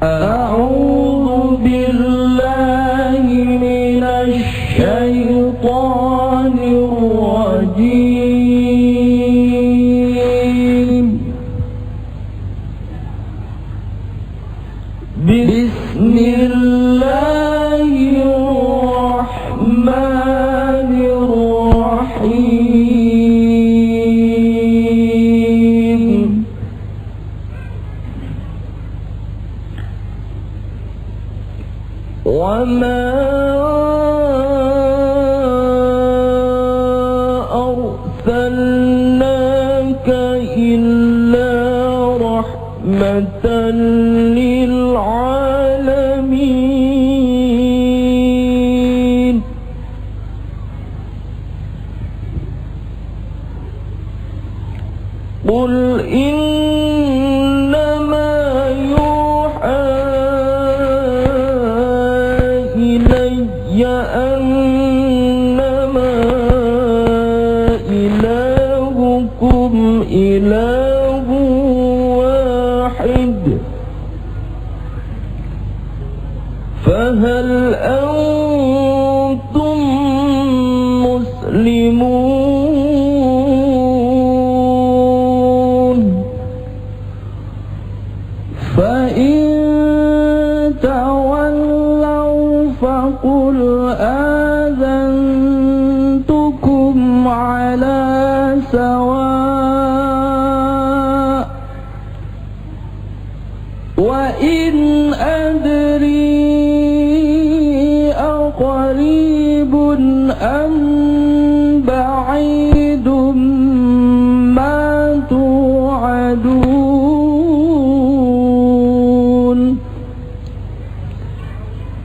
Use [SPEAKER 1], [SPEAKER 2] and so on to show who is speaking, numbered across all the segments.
[SPEAKER 1] أعوذ بالله من الشيطان الرجيم. بسم الله الرحمن الرحيم. وما أرسلناك إلا رحمة للعالمين. قل إنما يوحى إلي أنما إلهكم إله واحد فهل أنتم مسلمون؟ فإن تولوا فقل آذنتكم على سواء وإن أدري أقريب أم بعيد ما توعدون.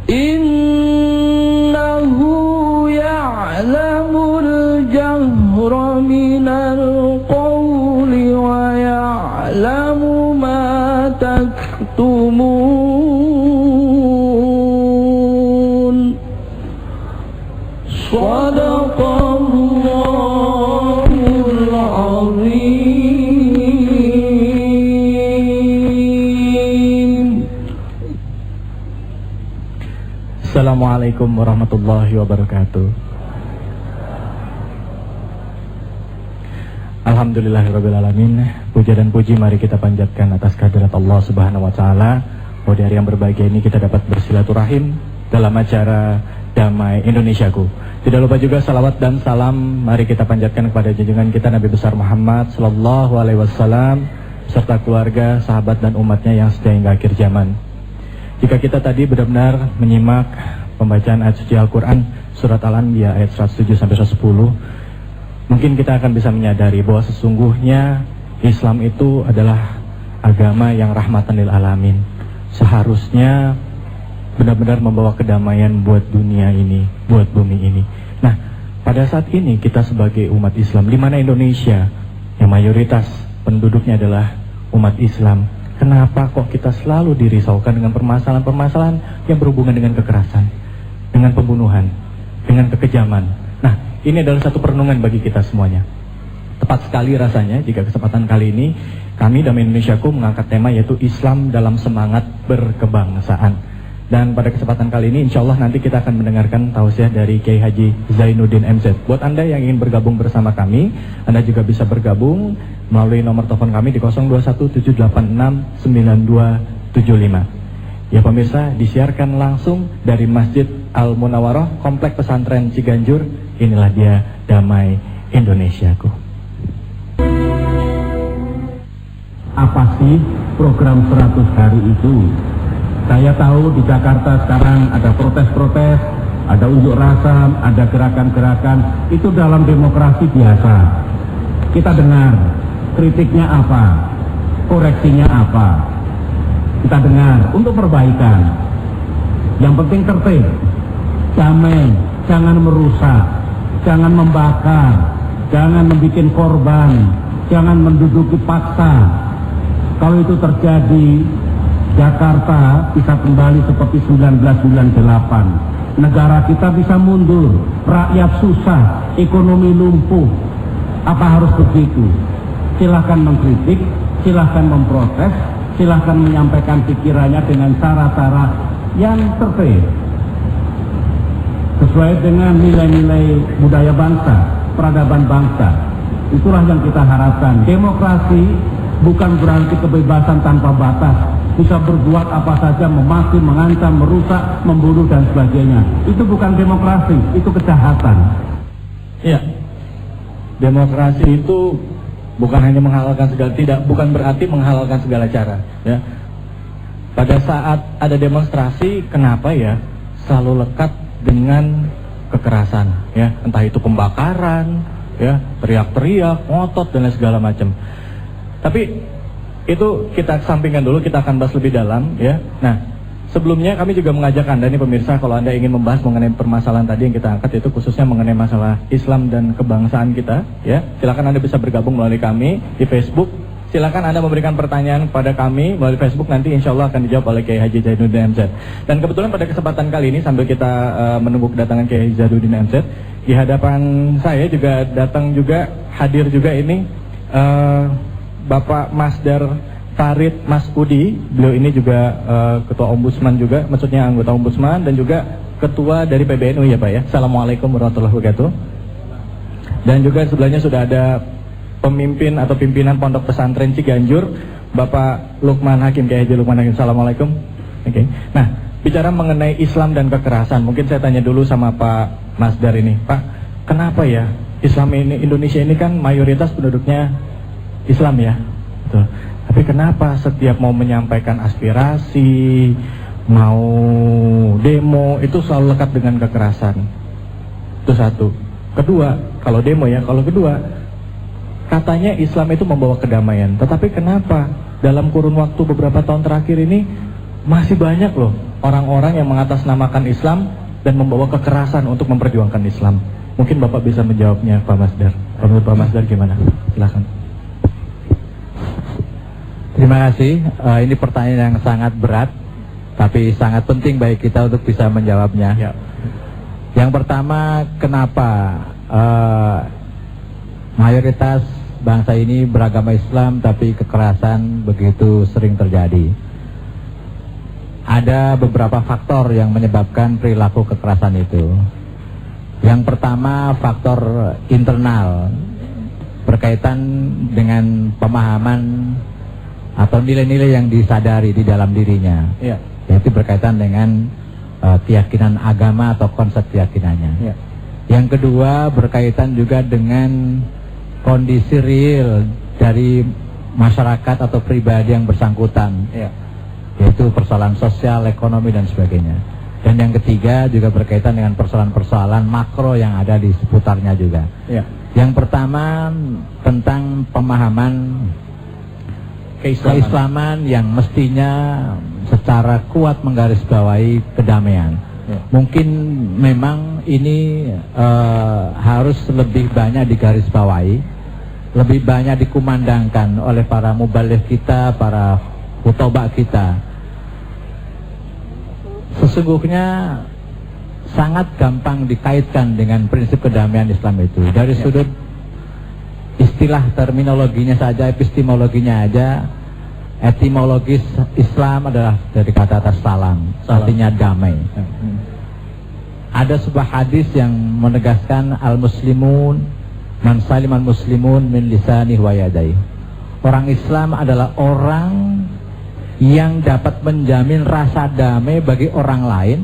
[SPEAKER 1] إنه يعلم الجهر من القول ويعلم ما تكتمون. صدق الله العظيم.
[SPEAKER 2] Assalamualaikum warahmatullahi wabarakatuh. Alhamdulillahirrabbilalamin. Puja dan puji mari kita panjatkan atas kehadirat Allah subhanahu wa ta'ala, bahwa di hari yang berbahagia ini kita dapat bersilaturahim dalam acara Damai Indonesiaku. Tidak lupa juga salawat dan salam mari kita panjatkan kepada junjungan kita Nabi besar Muhammad sallallahu alaihi wasallam serta keluarga, sahabat dan umatnya yang setia hingga akhir zaman. Jika kita tadi benar-benar menyimak pembacaan ayat suci Al-Quran surat Al-Anbiya ayat 107-110, mungkin kita akan bisa menyadari bahwa sesungguhnya Islam itu adalah agama yang rahmatan lil alamin. Seharusnya benar-benar membawa kedamaian buat dunia ini, buat bumi ini. Nah, pada saat ini kita sebagai umat Islam, di mana Indonesia yang mayoritas penduduknya adalah umat Islam, kenapa kok kita selalu dirisaukan dengan permasalahan-permasalahan yang berhubungan dengan kekerasan, dengan pembunuhan, dengan kekejaman? Nah, ini adalah satu perenungan bagi kita semuanya. Tepat sekali rasanya jika kesempatan kali ini kami Damai Indonesiaku mengangkat tema yaitu Islam dalam semangat berkebangsaan. Dan pada kesempatan kali ini insya Allah nanti kita akan mendengarkan tausiah dari Kiai Haji Zainuddin MZ. Buat Anda yang ingin bergabung bersama kami, Anda juga bisa bergabung melalui nomor telepon kami di 0217869275. Ya pemirsa, disiarkan langsung dari Masjid Al-Munawarah, Komplek Pesantren Ciganjur. Inilah dia Damai Indonesiaku.
[SPEAKER 3] Apa sih program 100 hari itu? Saya tahu di Jakarta sekarang ada protes-protes, ada unjuk rasa, ada gerakan-gerakan. Itu dalam demokrasi biasa. Kita dengar kritiknya apa, koreksinya apa. Kita dengar untuk perbaikan. Yang penting tertib, damai, jangan merusak, jangan membakar, jangan membuat korban, jangan menduduki paksa. Kalau itu terjadi, Jakarta bisa kembali seperti 1998. Negara kita bisa mundur, rakyat susah, ekonomi lumpuh. Apa harus begitu? Silahkan mengkritik, silahkan memprotes, silahkan menyampaikan pikirannya dengan cara-cara yang tertib, sesuai dengan nilai-nilai budaya bangsa, peradaban bangsa. Itulah yang kita harapkan. Demokrasi bukan berarti kebebasan tanpa batas, bisa berbuat apa saja, memaki, mengancam, merusak, membunuh dan sebagainya. Itu bukan demokrasi, itu kejahatan.
[SPEAKER 2] Iya. Demokrasi itu bukan hanya menghalalkan segala, bukan berarti menghalalkan segala cara, ya. Pada saat ada demonstrasi, kenapa ya selalu lekat dengan kekerasan, ya, entah itu pembakaran, ya, teriak-teriak, ngotot dan lain segala macam. Tapi itu kita sampingkan dulu, kita akan bahas lebih dalam, ya. Nah, sebelumnya kami juga mengajak Anda nih pemirsa, kalau Anda ingin membahas mengenai permasalahan tadi yang kita angkat, itu khususnya mengenai masalah Islam dan kebangsaan kita, ya. Silakan Anda bisa bergabung melalui kami di Facebook. Silakan Anda memberikan pertanyaan kepada kami melalui Facebook, nanti insya Allah akan dijawab oleh Kiai Haji Zainuddin MZ. Dan kebetulan pada kesempatan kali ini sambil kita menunggu kedatangan Kiai Haji Zainuddin MZ, di hadapan saya juga datang juga, hadir juga ini Bapak Masdar Farid Masudi. Beliau ini juga Ketua Ombudsman juga, maksudnya anggota Ombudsman dan juga Ketua dari PBNU ya Pak ya. Assalamualaikum warahmatullahi wabarakatuh. Dan juga sebelahnya sudah ada pemimpin atau pimpinan Pondok Pesantren Ciganjur, Bapak Lukman Hakim, Kiai Haji Lukman Hakim. Assalamualaikum. Oke. Nah, bicara mengenai Islam dan kekerasan, mungkin saya tanya dulu sama Pak Masdar ini. Pak, kenapa ya Islam ini, Indonesia ini kan mayoritas penduduknya Islam ya? Betul. Tapi kenapa setiap mau menyampaikan aspirasi, mau demo, itu selalu lekat dengan kekerasan? Itu satu. Kedua, kalau demo ya, kalau kedua, katanya Islam itu membawa kedamaian. Tetapi kenapa dalam kurun waktu beberapa tahun terakhir ini masih banyak loh orang-orang yang mengatasnamakan Islam dan membawa kekerasan untuk memperjuangkan Islam? Mungkin Bapak bisa menjawabnya, Pak Masdar. Menurut Pak Masdar gimana? Silakan.
[SPEAKER 4] Terima kasih. Ini pertanyaan yang sangat berat, tapi sangat penting bagi kita untuk bisa menjawabnya. Ya. Yang pertama, kenapa mayoritas bangsa ini beragama Islam tapi kekerasan begitu sering terjadi? Ada beberapa faktor yang menyebabkan perilaku kekerasan itu. Yang pertama, faktor internal, berkaitan dengan pemahaman atau nilai-nilai yang disadari di dalam dirinya, ya. Yaitu berkaitan dengan keyakinan agama atau konsep keyakinannya, ya. Yang kedua, berkaitan juga dengan kondisi real dari masyarakat atau pribadi yang bersangkutan, ya. Yaitu persoalan sosial, ekonomi dan sebagainya. Dan yang ketiga juga berkaitan dengan persoalan-persoalan makro yang ada di seputarnya juga, ya. Yang pertama, tentang pemahaman keislaman yang mestinya secara kuat menggarisbawahi kedamaian, ya. Mungkin memang ini harus lebih banyak digarisbawahi, lebih banyak dikumandangkan oleh para mubaligh kita, para khutbah kita. Sesungguhnya sangat gampang dikaitkan dengan prinsip kedamaian Islam itu. Dari sudut istilah terminologinya saja, epistemologinya aja, etimologis Islam adalah dari kata salam, artinya damai. Ada sebuah hadis yang menegaskan al-muslimun man saliman muslimun min lisanih wa yadayhi. Orang Islam adalah orang yang dapat menjamin rasa damai bagi orang lain,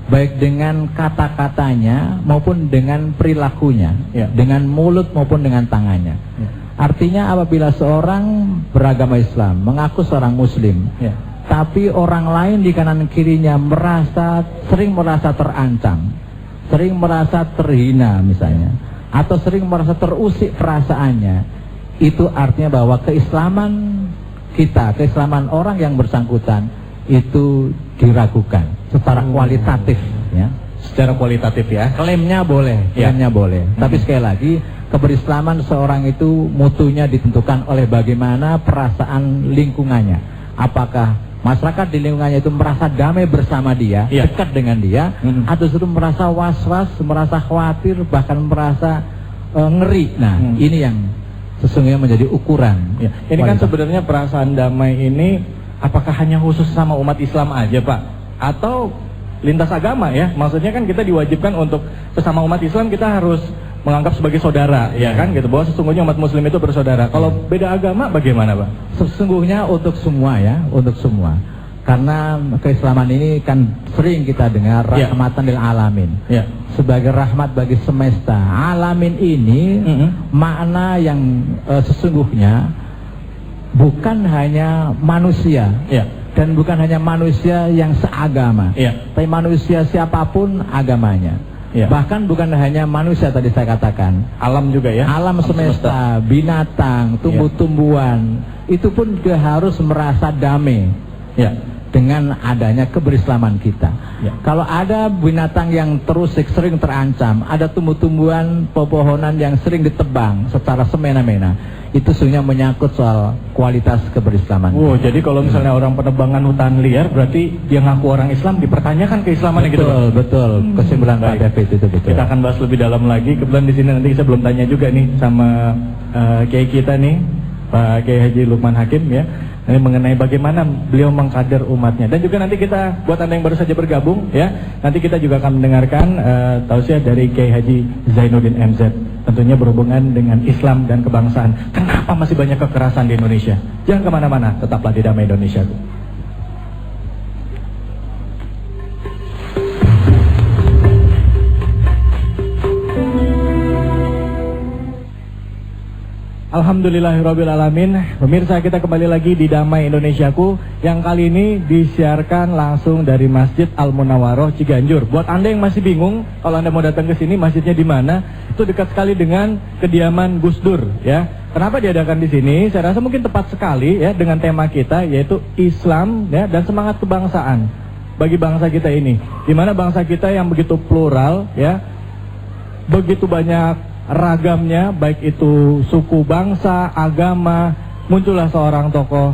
[SPEAKER 4] baik dengan kata-katanya maupun dengan perilakunya, ya. Dengan mulut maupun dengan tangannya, ya. Artinya apabila seorang beragama Islam, mengaku seorang muslim, ya, tapi orang lain di kanan kirinya sering merasa terancam, sering merasa terhina misalnya, atau sering merasa terusik perasaannya, itu artinya bahwa keislaman kita, keislaman orang yang bersangkutan itu diragukan secara kualitatif, ya. Secara kualitatif ya. Klaimnya boleh, klaimnya boleh. Tapi sekali lagi keberislaman seorang itu mutunya ditentukan oleh bagaimana perasaan lingkungannya. Apakah masyarakat di lingkungannya itu merasa damai bersama dia, dekat dengan dia, atau justru merasa was-was, merasa khawatir, bahkan merasa ngeri. Nah, ini yang sesungguhnya menjadi ukuran.
[SPEAKER 2] Ya. Ini kan sebenarnya perasaan damai ini apakah hanya khusus sama umat Islam aja, Pak? Atau lintas agama ya? Maksudnya kan kita diwajibkan untuk sesama umat Islam kita harus menganggap sebagai saudara, ya kan gitu, bahwa sesungguhnya umat muslim itu bersaudara. Kalau beda agama bagaimana, Pak?
[SPEAKER 4] Sesungguhnya untuk semua ya, untuk semua. Karena keislaman ini kan sering kita dengar rahmatan lil alamin. Sebagai rahmat bagi semesta. Alamin ini makna yang sesungguhnya bukan hanya manusia. Dan bukan hanya manusia yang seagama. Tapi manusia siapapun agamanya. Bahkan bukan hanya manusia tadi saya katakan, alam juga ya, alam semesta, binatang, tumbuh-tumbuhan, itu pun juga harus merasa damai dengan adanya keberislaman kita. Kalau ada binatang yang terus sering terancam, ada tumbuh-tumbuhan, pepohonan yang sering ditebang secara semena-mena, itu sebenarnya menyangkut soal kualitas keberislaman.
[SPEAKER 2] Jadi kalau misalnya orang penebangan hutan liar, berarti dia ngaku orang Islam, dipertanyakan keislamannya gitu.
[SPEAKER 4] Betul. Kesimpulan Pak David itu betul.
[SPEAKER 2] Kita akan bahas lebih dalam lagi. Kebetulan di sini nanti saya belum tanya juga nih sama kiai kita nih, Pak Kiai Haji Lukman Hakim ya. Ini mengenai bagaimana beliau mengkader umatnya. Dan juga nanti kita, buat Anda yang baru saja bergabung ya, nanti kita juga akan mendengarkan tausiah dari Kiai Haji Zainuddin MZ, tentunya berhubungan dengan Islam dan kebangsaan. Kenapa masih banyak kekerasan di Indonesia? Jangan kemana-mana, tetaplah di Damai Indonesia. Alhamdulillahirrabbilalamin. Pemirsa, kita kembali lagi di Damai Indonesiaku, yang kali ini disiarkan langsung dari Masjid Al-Munawwaroh Ciganjur. Buat Anda yang masih bingung, kalau Anda mau datang ke sini, masjidnya di mana? Itu dekat sekali dengan kediaman Gus Dur ya. Kenapa diadakan di sini? Saya rasa mungkin tepat sekali ya dengan tema kita, yaitu Islam ya dan semangat kebangsaan bagi bangsa kita ini. Di mana bangsa kita yang begitu plural ya, begitu banyak ragamnya, baik itu suku, bangsa, agama. Muncullah seorang tokoh,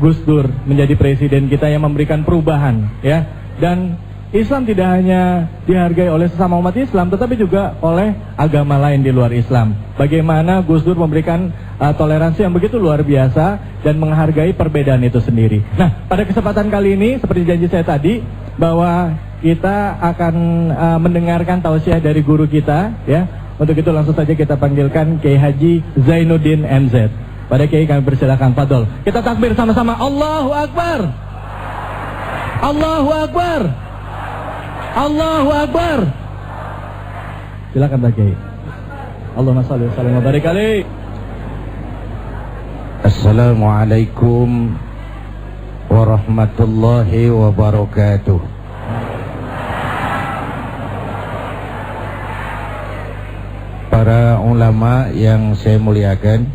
[SPEAKER 2] Gus Dur, menjadi presiden kita yang memberikan perubahan ya. Dan Islam tidak hanya dihargai oleh sesama umat Islam, tetapi juga oleh agama lain di luar Islam. Bagaimana Gus Dur memberikan toleransi yang begitu luar biasa dan menghargai perbedaan itu sendiri. Nah, pada kesempatan kali ini, seperti janji saya tadi, bahwa kita akan mendengarkan tausiah dari guru kita ya. Untuk itu langsung saja kita panggilkan Kiai Haji Zainuddin MZ. Pada Kiai kami persilakan, fadhol. Kita takbir sama-sama. Allahu Akbar. Allahu Akbar. Allahu Akbar. Silakan Pak Kiai. Allahumma shalli wa sallim wa barik alaihi.
[SPEAKER 5] Assalamualaikum warahmatullahi wabarakatuh. Para ulama yang saya muliakan,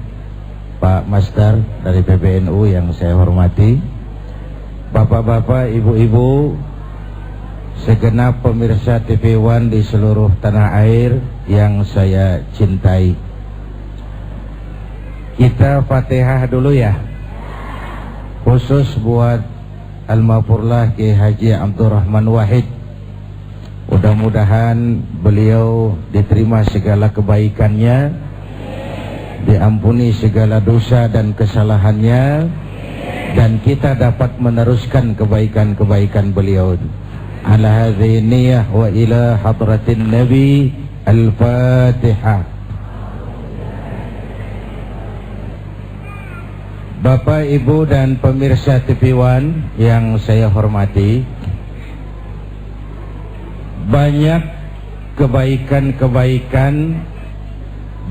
[SPEAKER 5] Pak Master dari PBNU yang saya hormati, bapak-bapak, ibu-ibu, segenap pemirsa TV One di seluruh tanah air yang saya cintai. Kita Fatihah dulu ya, khusus buat Almarhumlah Kiai Haji Abdurrahman Wahid. Mudah-mudahan beliau diterima segala kebaikannya, diampuni segala dosa dan kesalahannya, dan kita dapat meneruskan kebaikan-kebaikan beliau. Ala hadhihi niyyah wa ila hadratin Nabi. Al-Fatihah. Bapak, Ibu dan pemirsa TV One yang saya hormati, banyak kebaikan-kebaikan,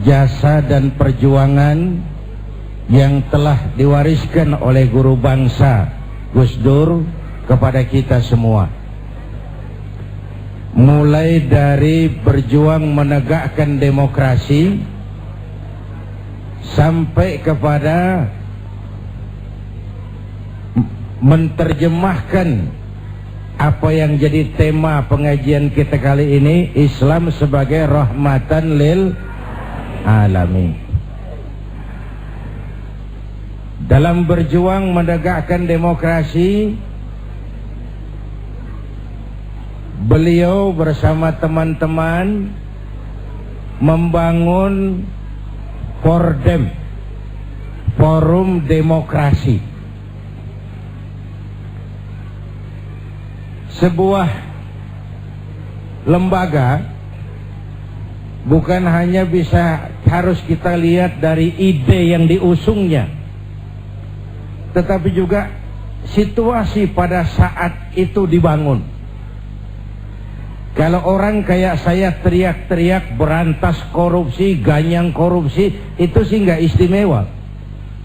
[SPEAKER 5] jasa dan perjuangan yang telah diwariskan oleh guru bangsa Gus Dur kepada kita semua. Mulai dari berjuang menegakkan demokrasi sampai kepada menerjemahkan apa yang jadi tema pengajian kita kali ini, Islam sebagai rahmatan lil. alamin. Dalam berjuang menegakkan demokrasi, beliau bersama teman-teman membangun Fordem, Forum Demokrasi, sebuah lembaga bukan hanya bisa harus kita lihat dari ide yang diusungnya, tetapi juga situasi pada saat itu dibangun. Kalau orang kayak saya teriak-teriak berantas korupsi, ganyang korupsi, itu sih nggak istimewa,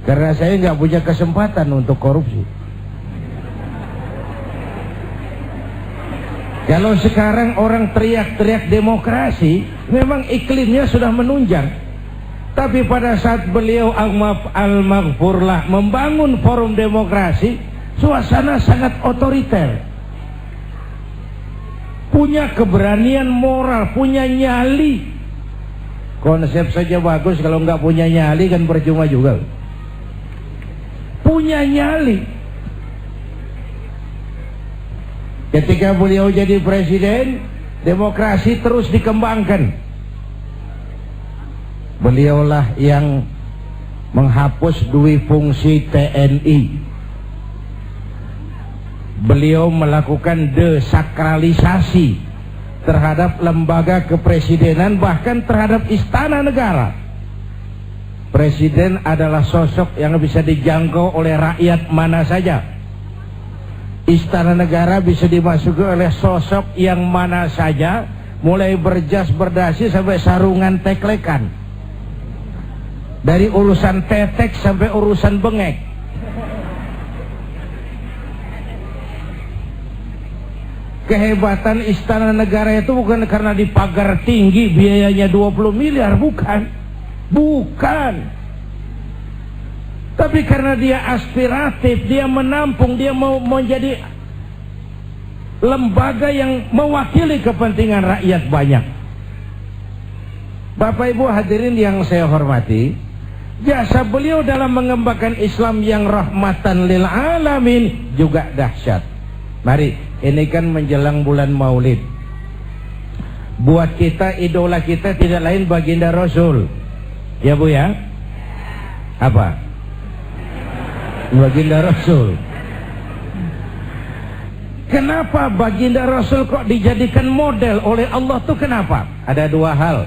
[SPEAKER 5] karena saya nggak punya kesempatan untuk korupsi. Kalau sekarang orang teriak-teriak demokrasi, memang iklimnya sudah menunjang. Tapi pada saat beliau al-maghfurlah membangun forum demokrasi, suasana sangat otoriter. Punya keberanian moral, punya nyali. Konsep saja bagus, kalau nggak punya nyali kan percuma juga. Punya nyali. Ketika beliau jadi presiden, demokrasi terus dikembangkan. Beliaulah yang menghapus dui fungsi TNI. Beliau melakukan desakralisasi terhadap lembaga kepresidenan, bahkan terhadap istana negara. Presiden adalah sosok yang bisa dijangkau oleh rakyat mana saja. Istana negara bisa dimasuki oleh sosok yang mana saja, mulai berjas berdasi sampai sarungan teklekan, dari urusan tetek sampai urusan bengek. Kehebatan istana negara itu bukan karena dipagar tinggi biayanya 20 miliar, bukan. Tapi karena dia aspiratif, dia menampung, dia mau menjadi lembaga yang mewakili kepentingan rakyat banyak. Bapak Ibu hadirin yang saya hormati, jasa beliau dalam mengembangkan Islam yang rahmatan lil alamin juga dahsyat. Mari, ini kan menjelang bulan Maulid. Buat kita, idola kita tidak lain baginda Rasul. Ya Bu ya? Apa? Baginda Rasul. Kenapa baginda Rasul kok dijadikan model oleh Allah tuh kenapa? Ada dua hal.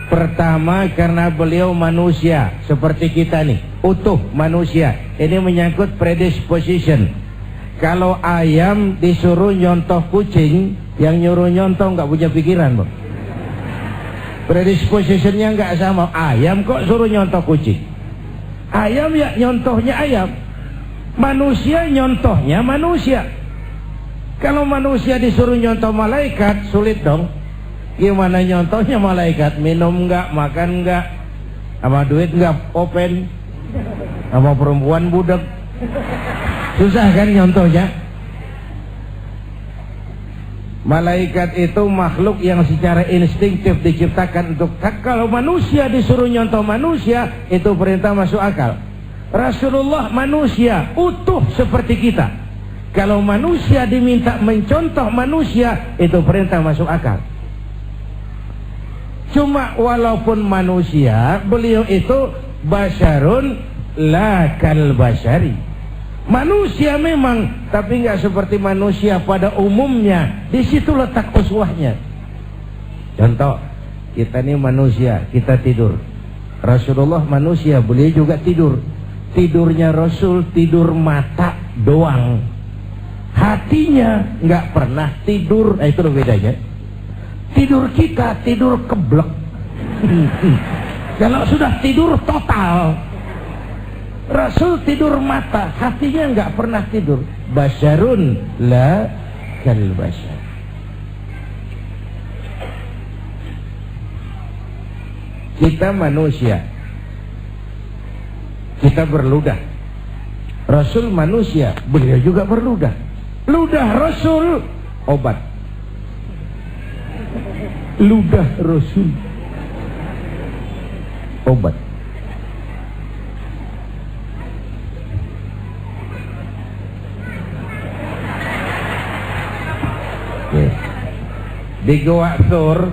[SPEAKER 5] Pertama, karena beliau manusia seperti kita nih, utuh manusia. Ini menyangkut predisposition. Kalau ayam disuruh nyontoh kucing, yang nyuruh nyontoh nggak punya pikiran, Bang. Predispositionnya nggak sama. Ayam kok suruh nyontoh kucing? Ayam ya nyontohnya ayam. Manusia nyontohnya manusia. Kalau manusia disuruh nyontoh malaikat, sulit dong. Gimana nyontohnya malaikat? Minum nggak, makan nggak, sama duit nggak open, sama perempuan budak. Susah kan nyontohnya. Malaikat itu makhluk yang secara instinktif diciptakan untuk, kalau manusia disuruh nyontoh manusia, itu perintah masuk akal. Rasulullah manusia utuh seperti kita. Kalau manusia diminta mencontoh manusia, itu perintah masuk akal. Cuma walaupun manusia, beliau itu basyarun la kal basyari. Manusia memang, tapi nggak seperti manusia pada umumnya. Di situ letak uswahnya. Contoh, kita ini manusia, kita tidur. Rasulullah manusia, beliau juga tidur. Tidurnya Rasul tidur mata doang. Hatinya nggak pernah tidur. Nah, itu loh bedanya. Tidur kita tidur keblek. Kalau sudah tidur total. Rasul tidur mata, hatinya nggak pernah tidur. Basyarun la kal basyar. Kita manusia, kita berludah. Rasul manusia, beliau juga berludah. Ludah Rasul obat. Ludah Rasul. obat. Di Goa Thur,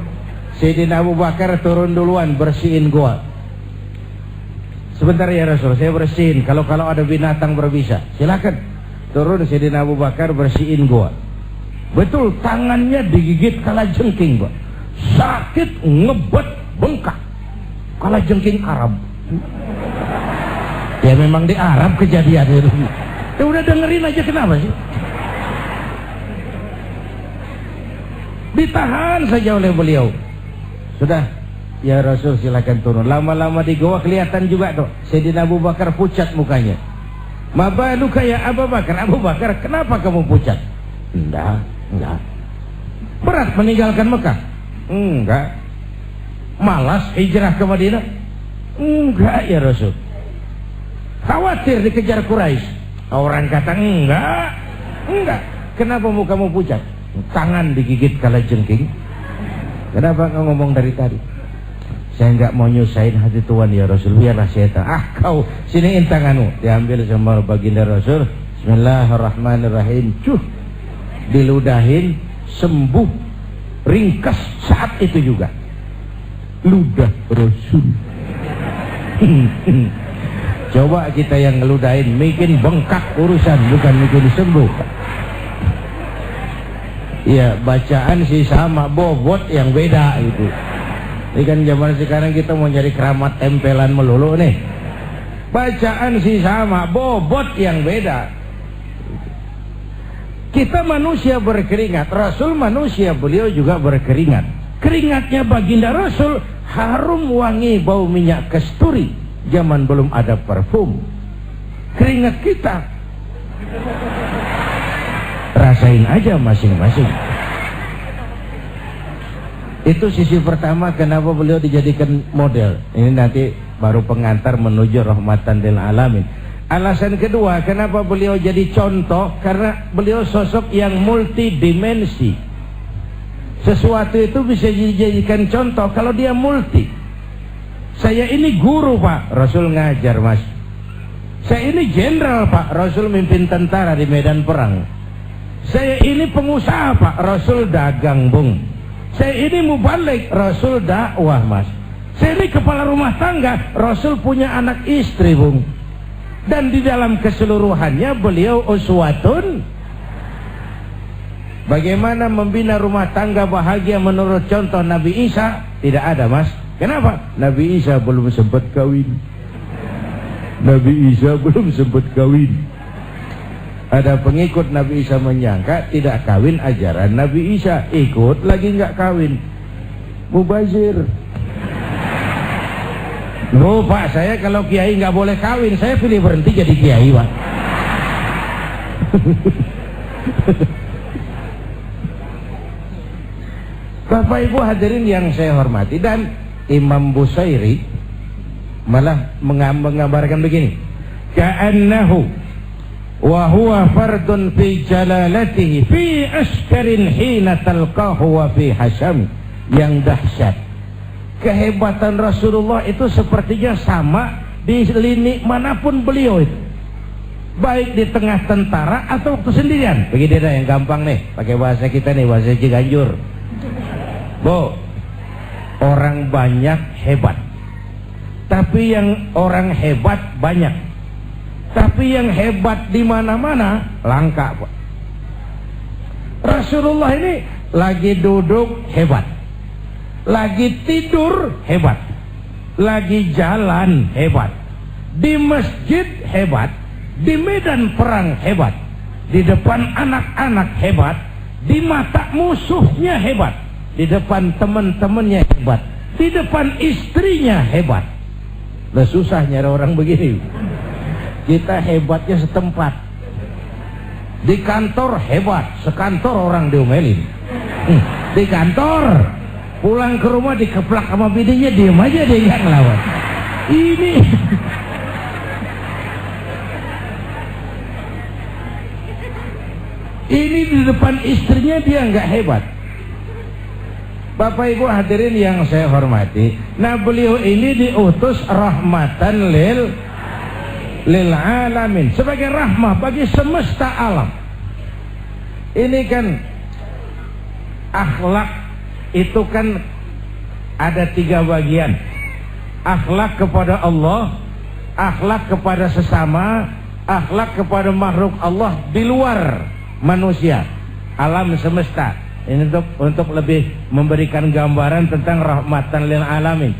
[SPEAKER 5] Sayyidina Abu Bakar turun duluan bersihin goa. Sebentar ya Rasul, saya bersihin. Kalau ada binatang berbisa, silakan. Turun Sayyidina Abu Bakar bersihin goa. Betul, tangannya digigit kalajengking, Pak. Sakit, ngebet, bengkak. Kalajengking Arab. Ya memang di Arab kejadian itu. Ya udah dengerin aja, kenapa sih? Ditahan saja oleh beliau. Sudah, ya Rasul silakan turun. Lama-lama di goa kelihatan juga tuh Sayyidina Abu Bakar pucat mukanya. Mabaluka ya Abu Bakar. Abu Bakar, kenapa kamu pucat? Enggak. Berat meninggalkan Mekah? Enggak. Malas hijrah ke Madinah? Enggak ya Rasul. Khawatir dikejar Quraisy? Orang kata enggak. Kenapa mukamu pucat? Tangan digigit kalajengking. Kenapa kau ngomong dari tadi? Saya enggak mau nyusahin hati Tuhan ya Rasul, biarlah saya tahu. Kau siniin tanganmu. Diambil sama baginda Rasul. Bismillahirrahmanirrahim. Diludahin, sembuh, ringkas saat itu juga. Ludah Rasul. Coba kita yang ngeludahin, bikin bengkak urusan, bukan bikin sembuh. Iya, bacaan sih sama, bobot yang beda gitu. Ini kan zaman sekarang kita mau nyari keramat tempelan melulu nih. Bacaan sih sama, bobot yang beda. Kita manusia berkeringat, Rasul manusia, beliau juga berkeringat. Keringatnya baginda Rasul harum wangi bau minyak kasturi. Zaman belum ada parfum. Keringat kita rasain aja masing-masing. Itu sisi pertama kenapa beliau dijadikan model. Ini nanti baru pengantar menuju rahmatan lil alamin. Alasan kedua kenapa beliau jadi contoh, karena beliau sosok yang multidimensi. Sesuatu itu bisa dijadikan contoh kalau dia multi. Saya ini guru Pak, Rasul ngajar Mas. Saya ini jenderal Pak, Rasul mimpin tentara di medan perang. Saya ini pengusaha Pak, Rasul dagang Bung. Saya ini mubalik, Rasul dakwah Mas. Saya ini kepala rumah tangga, Rasul punya anak istri Bung. Dan di dalam keseluruhannya beliau uswatun. Bagaimana membina rumah tangga bahagia menurut contoh Nabi Isa? Tidak ada Mas. Kenapa? Nabi Isa belum sempat kawin. Nabi Isa belum sempat kawin. Ada pengikut Nabi Isa menyangka tidak kawin ajaran Nabi Isa, ikut lagi nggak kawin, mubazir. Loh Pak, saya kalau kiai nggak boleh kawin, saya pilih berhenti jadi kiai Pak. Bapak Ibu hadirin yang saya hormati, dan Imam Busairi malah menggambarkan begini, ka'annahu wa huwa fardun fi jalalatihi fi askarin hina talqahu wa fi hasam. Yang dahsyat, kehebatan Rasulullah itu sepertinya sama di lini manapun beliau itu, baik di tengah tentara atau waktu sendirian. Begini dah yang gampang nih, pakai bahasa kita nih, bahasa Ciganjur. Bu, orang banyak hebat, tapi yang orang hebat banyak. Tapi yang hebat di mana-mana langka Pak. Rasulullah ini lagi duduk hebat, lagi tidur hebat, lagi jalan hebat, di masjid hebat, di medan perang hebat, di depan anak-anak hebat, di mata musuhnya hebat, di depan teman-temannya hebat, di depan istrinya hebat. Lah susah nyari orang begini. Kita hebatnya setempat. Di kantor hebat, sekantor orang diomelin. Di kantor, pulang ke rumah dikeplak sama bininya, diem aja dia nggak ngelawan. Ini di depan istrinya dia nggak hebat. Bapak Ibu hadirin yang saya hormati, nah beliau ini diutus rahmatan lil alamin, sebagai rahmah bagi semesta alam. Ini kan akhlak itu kan ada 3 bagian. Akhlak kepada Allah, akhlak kepada sesama, akhlak kepada makhluk Allah di luar manusia, alam semesta. Ini untuk lebih memberikan gambaran tentang rahmatan lil alamin.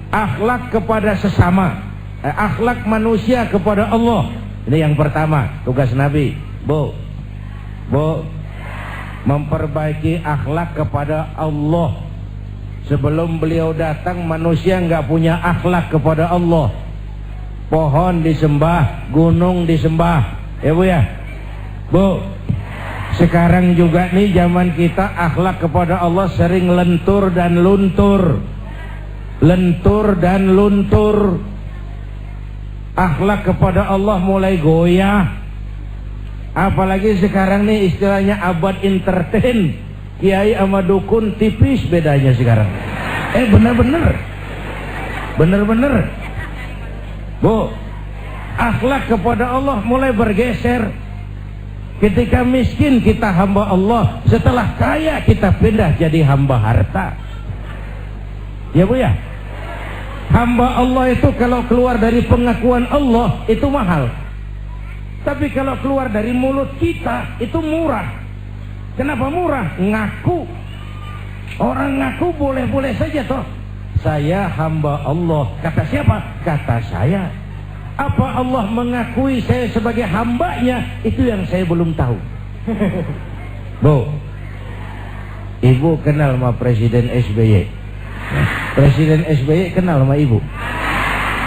[SPEAKER 5] Akhlak kepada sesama, akhlak manusia kepada Allah. Ini yang pertama, tugas Nabi. Bu, memperbaiki akhlak kepada Allah. Sebelum beliau datang, manusia nggak punya akhlak kepada Allah. Pohon disembah, gunung disembah, ya Bu ya. Bu, sekarang juga nih zaman kita akhlak kepada Allah sering lentur dan luntur. Lentur dan luntur. Akhlak kepada Allah mulai goyah. Apalagi sekarang nih istilahnya abad entertain. Kiai sama dukun tipis bedanya sekarang. Bener-bener. Bu, akhlak kepada Allah mulai bergeser. Ketika miskin kita hamba Allah, setelah kaya kita pindah jadi hamba harta. Ya Bu ya. Hamba Allah itu kalau keluar dari pengakuan Allah itu mahal. Tapi kalau keluar dari mulut kita itu murah. Kenapa murah? Ngaku. Orang ngaku boleh-boleh saja toh. Saya hamba Allah. Kata siapa? Kata saya. Apa Allah mengakui saya sebagai hambanya? Itu yang saya belum tahu. Bu, Ibu kenal sama Presiden SBY? Presiden SBY kenal sama Ibu?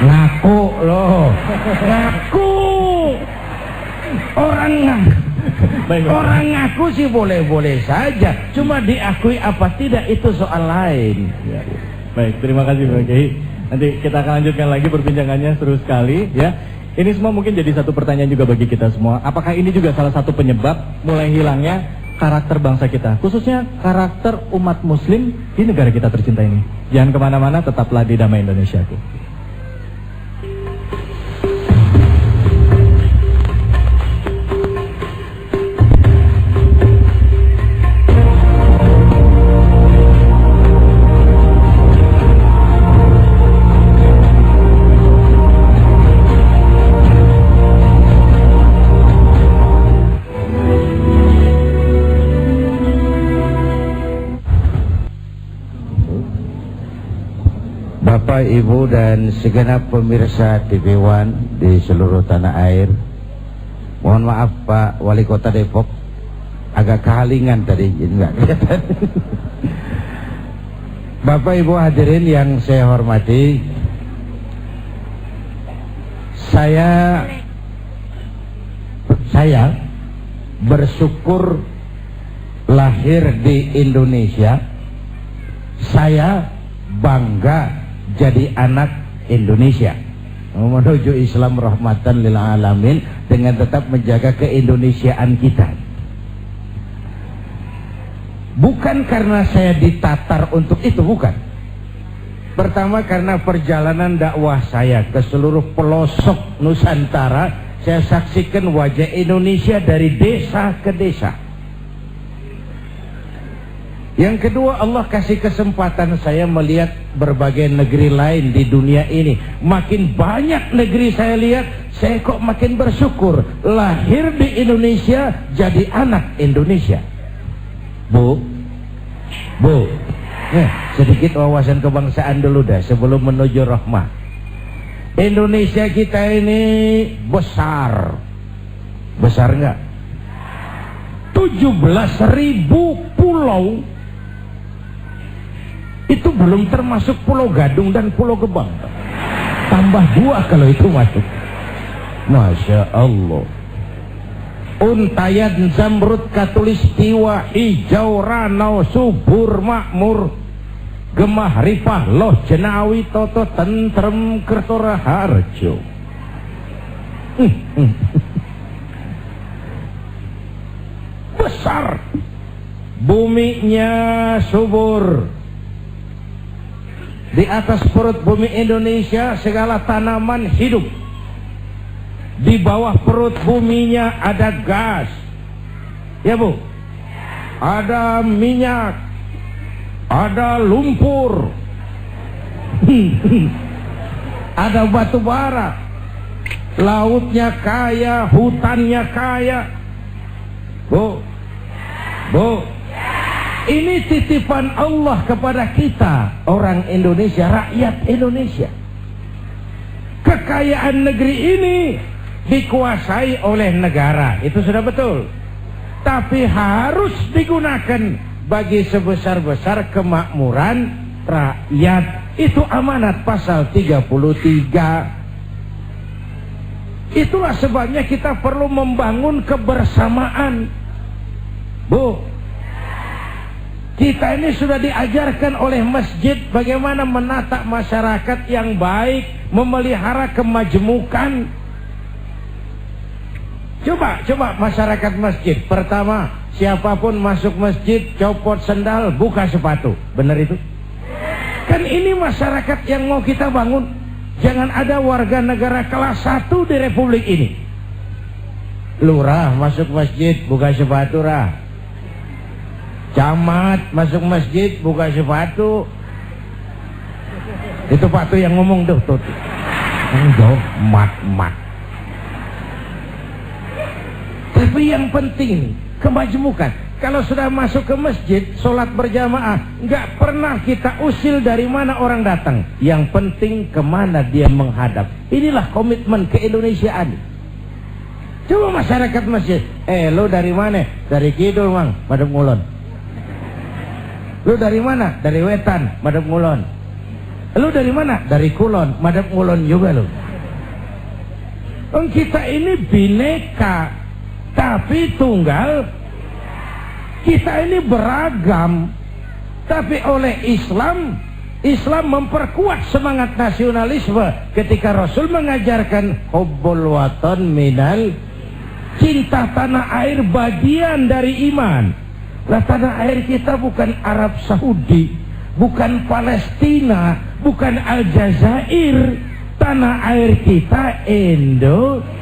[SPEAKER 5] Ngaku loh. Ngaku. Orang ngaku sih boleh-boleh saja. Cuma diakui apa tidak itu soal lain.
[SPEAKER 2] Ya. Baik, terima kasih Pak Kiai. Nanti kita akan lanjutkan lagi perbincangannya, seru sekali ya. Ini semua mungkin jadi satu pertanyaan juga bagi kita semua. Apakah ini juga salah satu penyebab mulai hilangnya karakter bangsa kita, khususnya karakter umat muslim di negara kita tercinta ini? Jangan kemana-mana, tetaplah di Damai Indonesiaku.
[SPEAKER 5] Bapak, Ibu dan segenap pemirsa TV One di seluruh tanah air. Mohon maaf Pak Wali Kota Depok, agak kehalingan tadi, jadi nggak kelihatan. Bapak Ibu hadirin yang saya hormati, saya bersyukur lahir di Indonesia. Saya bangga jadi anak Indonesia, menuju Islam rahmatan lil alamin dengan tetap menjaga keindonesiaan kita. Bukan karena saya ditatar untuk itu, bukan. Pertama karena perjalanan dakwah saya ke seluruh pelosok Nusantara, saya saksikan wajah Indonesia dari desa ke desa. Yang kedua, Allah kasih kesempatan saya melihat berbagai negeri lain di dunia ini. Makin banyak negeri saya lihat, saya kok makin bersyukur lahir di Indonesia, jadi anak Indonesia. Bu, sedikit wawasan kebangsaan dulu dah sebelum menuju rahmah. Indonesia kita ini besar nggak? 17.000 pulau. Itu belum termasuk Pulau Gadung dan Pulau Gebang. Tambah 2 kalau itu masuk. Masya Allah. Untayan zamrud katulistiwa, hijau ranau subur makmur, gemah ripah loh jenawi toto tentrem kertora harjo. Besar. buminya subur. Di atas perut bumi Indonesia segala tanaman hidup. Di bawah perut buminya ada gas. Ya Bu? Ada minyak. Ada lumpur. Ada batu bara. Lautnya kaya, hutannya kaya. Bu, ini titipan Allah kepada kita, orang Indonesia, rakyat Indonesia. Kekayaan negeri ini dikuasai oleh negara, itu sudah betul. Tapi harus digunakan bagi sebesar-besar kemakmuran rakyat. Itu amanat pasal 33. Itulah sebabnya kita perlu membangun kebersamaan. Bu, kita ini sudah diajarkan oleh masjid bagaimana menata masyarakat yang baik, memelihara kemajmukan. Coba masyarakat masjid. Pertama, siapapun masuk masjid copot sendal, buka sepatu. Benar itu? Kan ini masyarakat yang mau kita bangun. Jangan ada warga negara kelas 1 di republik ini. Lurah masuk masjid buka sepatu rah. Camat masuk masjid buka sepatu. Itu Pak tuh yang ngomong tuh. Enggak, mat. Tapi yang penting kemajmukan. Kalau sudah masuk ke masjid, sholat berjamaah, nggak pernah kita usil dari mana orang datang. Yang penting kemana dia menghadap. Inilah komitmen keindonesiaan. Coba masyarakat masjid, lo dari mana? Dari kidul mang, madep ngulon. Lu dari mana? Dari wetan, madep ngulon. Lu dari mana? Dari kulon, madep ngulon juga lu. Kita ini bineka, tapi tunggal. Kita ini beragam, tapi oleh Islam memperkuat semangat nasionalisme ketika Rasul mengajarkan hubbul watan minal, cinta tanah air bagian dari iman. Lah tanah air kita bukan Arab Saudi, bukan Palestina, bukan Aljazair. Tanah air kita Indonesia.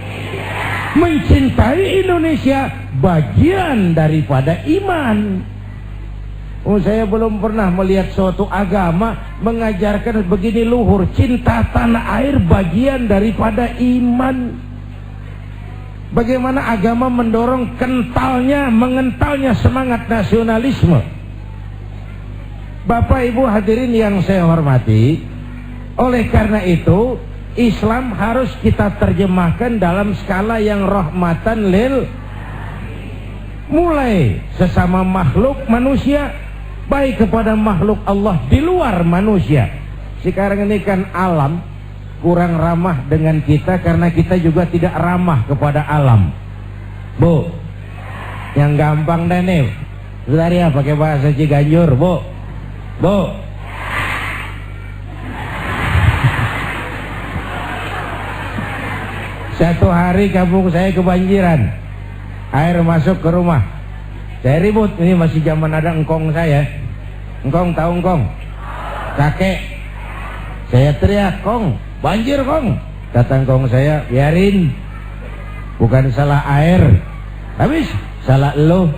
[SPEAKER 5] Mencintai Indonesia bagian daripada iman. Saya belum pernah melihat suatu agama mengajarkan begini luhur. Cinta tanah air bagian daripada iman. Bagaimana agama mendorong mengentalnya semangat nasionalisme. Bapak Ibu hadirin yang saya hormati, oleh karena itu Islam harus kita terjemahkan dalam skala yang rahmatan lil, mulai sesama makhluk manusia, baik kepada makhluk Allah di luar manusia. Sekarang ini kan alam kurang ramah dengan kita karena kita juga tidak ramah kepada alam. Bu, yang gampang deh nih, bentar ya pakai bahasa Ciganjur, Bu. Satu hari kampung saya kebanjiran, air masuk ke rumah. Saya ribut, ini masih zaman ada engkong saya. Engkong tahu engkong? Kakek. Saya teriak, "Kong, banjir Kong." Kata engkong saya, "Biarin, bukan salah air, habis salah lo."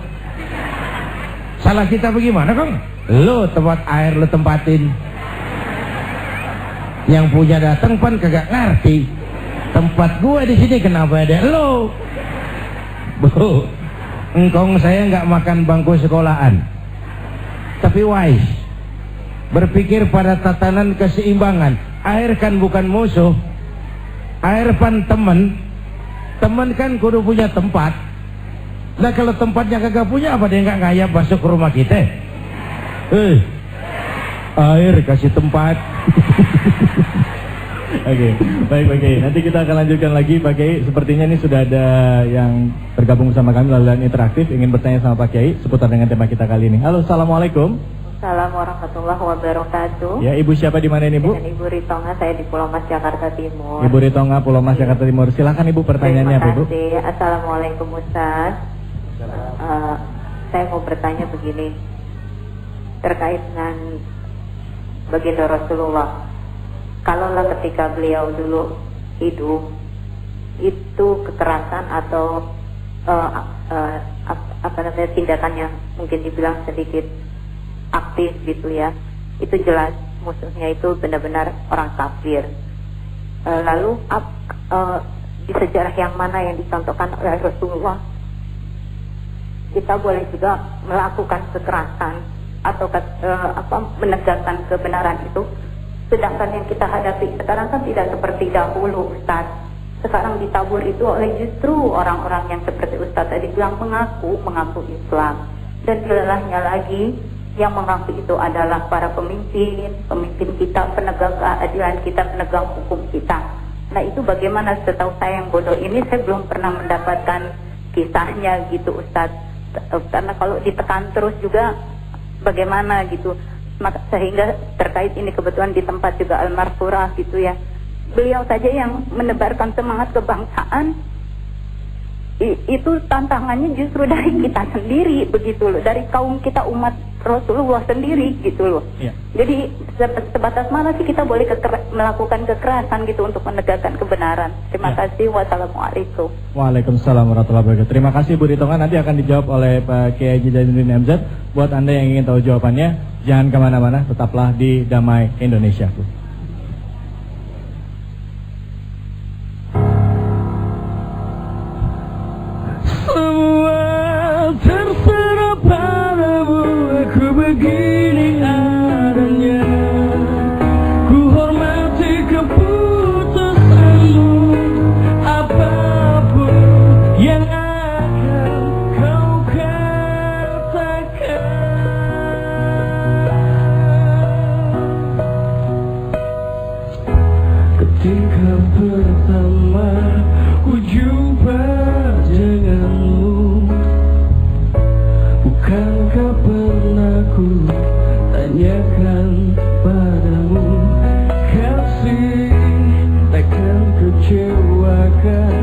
[SPEAKER 5] Salah kita bagaimana Kong? Lo tempat air lo tempatin. Yang punya datang pan kagak ngerti. Tempat gua di sini kenapa ada lo? Bu, engkong saya nggak makan bangku sekolahan, tapi wise. Berpikir pada tatanan keseimbangan. Air kan bukan musuh, air pan teman. Teman kan kudu punya tempat. Nah kalau tempatnya kagak punya, apa dia nggak ngayap masuk ke rumah kita? Air kasih tempat.
[SPEAKER 2] Oke, baik Pak Kiai. Nanti kita akan lanjutkan lagi Pak Kiai. Sepertinya ini sudah ada yang bergabung sama kami melalui interaktif, ingin bertanya sama Pak Kiai seputar dengan tema kita kali ini. Halo, assalamualaikum.
[SPEAKER 6] Assalamualaikum warahmatullahi wabarakatuh.
[SPEAKER 2] Ya, Ibu siapa di mana ini, Bu?
[SPEAKER 6] Dengan Ibu Ritonga, saya di Pulau Mas, Jakarta Timur.
[SPEAKER 2] Ibu Ritonga, Pulau Mas, Jakarta Timur. Silakan Ibu, pertanyaannya apa, Ibu?
[SPEAKER 6] Terima kasih. Assalamualaikum Ustaz. saya mau bertanya begini terkait dengan baginda Rasulullah. Kalaulah ketika beliau dulu hidup itu kekerasan atau tindakannya mungkin dibilang sedikit aktif gitu ya, itu jelas musuhnya itu benar-benar orang kafir. Lalu di sejarah yang mana yang dicontohkan oleh Rasulullah kita boleh juga melakukan kekerasan atau menegakkan kebenaran itu, sedangkan yang kita hadapi sekarang kan tidak seperti dahulu, Ustaz. Sekarang ditabur itu oleh justru orang-orang yang seperti Ustaz tadi bilang mengaku Islam, dan lelahnya lagi yang mengaku itu adalah para pemimpin kita, penegak keadilan kita, penegak hukum kita. Nah itu bagaimana? Setahu saya yang bodoh ini saya belum pernah mendapatkan kisahnya gitu, Ustaz. Karena kalau ditekan terus juga bagaimana gitu, sehingga terkait ini kebetulan di tempat juga Al-Marfurah gitu ya, beliau saja yang menebarkan semangat kebangsaan. Itu tantangannya justru dari kita sendiri begitu loh, dari kaum kita umat Rasulullah sendiri gitu loh ya. Jadi sebatas mana sih kita boleh melakukan kekerasan gitu untuk menegakkan kebenaran. Terima kasih. Wassalamualaikum.
[SPEAKER 2] Waalaikumsalam warahmatullahi wabarakatuh. Terima kasih Bu Ritonga, nanti akan dijawab oleh Pak Kiai Haji Zainuddin MZ. Buat Anda yang ingin tahu jawabannya, jangan kemana-mana, tetaplah di Damai Indonesia Bu.
[SPEAKER 1] Terserah padamu, aku begini adanya. Ku hormati keputusanmu, apapun yang akan kau katakan. Ketika pertama ku jumpa denganmu, bukankah pernah ku tanyakan padamu, kasih takkan kecewakan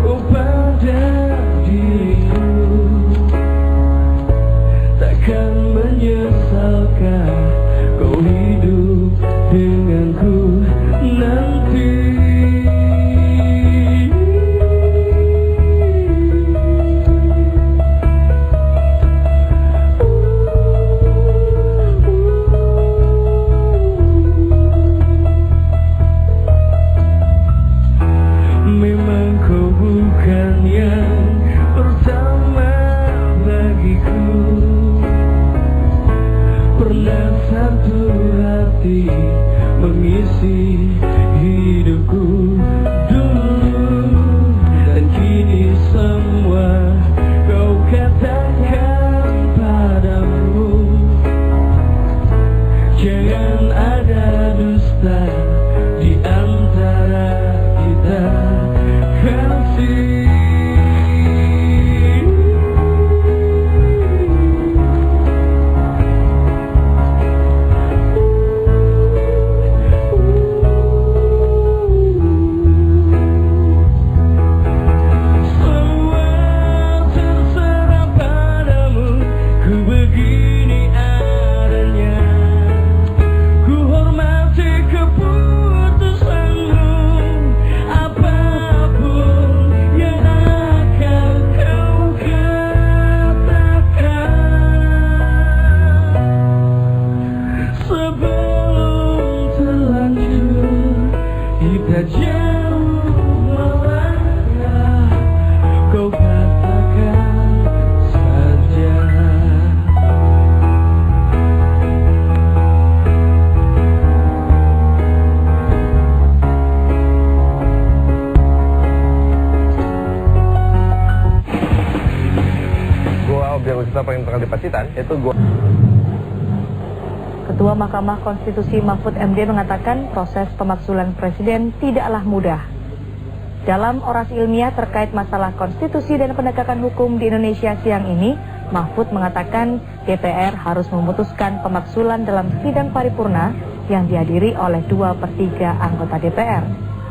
[SPEAKER 1] ku pada dirimu, takkan menyesalkan kau hidup denganku nanti. Satu hati mengisi hidupku dulu, dan kini semua kau katakan padamu. Jangan ada dusta di antara kita, kasih.
[SPEAKER 7] Ketua Mahkamah Konstitusi Mahfud MD mengatakan proses pemakzulan presiden tidaklah mudah. Dalam orasi ilmiah terkait masalah konstitusi dan penegakan hukum di Indonesia siang ini, Mahfud mengatakan DPR harus memutuskan pemakzulan dalam sidang paripurna yang dihadiri oleh 2/3 anggota DPR,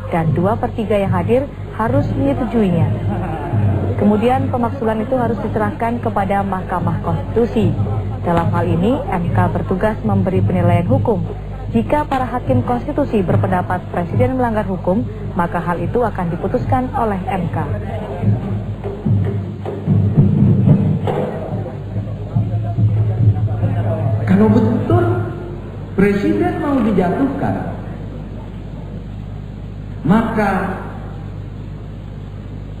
[SPEAKER 7] dan 2/3 yang hadir harus menyetujuinya. Kemudian pemaksulan itu harus diserahkan kepada Mahkamah Konstitusi. Dalam hal ini, MK bertugas memberi penilaian hukum. Jika para hakim konstitusi berpendapat presiden melanggar hukum, maka hal itu akan diputuskan oleh MK.
[SPEAKER 8] Kalau betul presiden mau dijatuhkan, maka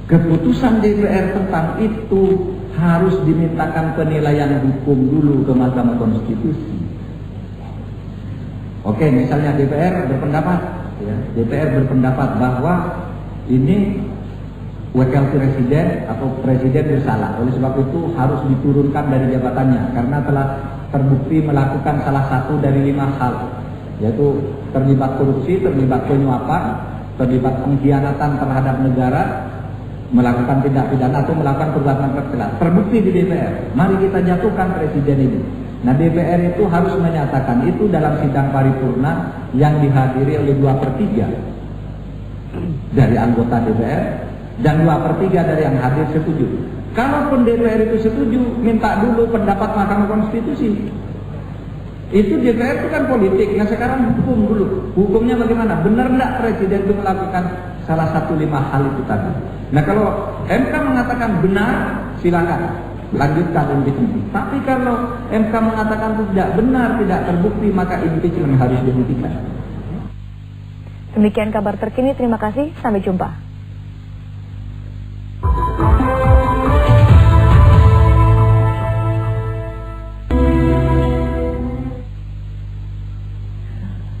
[SPEAKER 8] keputusan DPR tentang itu harus dimintakan penilaian hukum dulu ke Mahkamah Konstitusi. Oke, misalnya DPR berpendapat, DPR berpendapat bahwa ini wakil presiden atau presiden bersalah, oleh sebab itu harus diturunkan dari jabatannya karena telah terbukti melakukan salah satu dari 5 hal, yaitu terlibat korupsi, terlibat penyuapan, terlibat pengkhianatan terhadap negara, melakukan tindak pidana atau melakukan perbuatan tercela. Terbukti di DPR. Mari kita jatuhkan presiden ini. Nah, DPR itu harus menyatakan itu dalam sidang paripurna yang dihadiri oleh 2/3 dari anggota DPR dan 2/3 dari yang hadir setuju. Kalaupun DPR itu setuju, minta dulu pendapat Mahkamah Konstitusi. Itu DPR itu kan politik. Nah, sekarang hukum dulu. Hukumnya bagaimana? Benar enggak presiden itu melakukan salah satu 5 hal itu tadi? Nah, kalau MK mengatakan benar, silakan lanjutkan impeachment. Tapi kalau MK mengatakan tidak benar, tidak terbukti, maka impeachment harus dihentikan.
[SPEAKER 7] Demikian kabar terkini, terima kasih, sampai jumpa.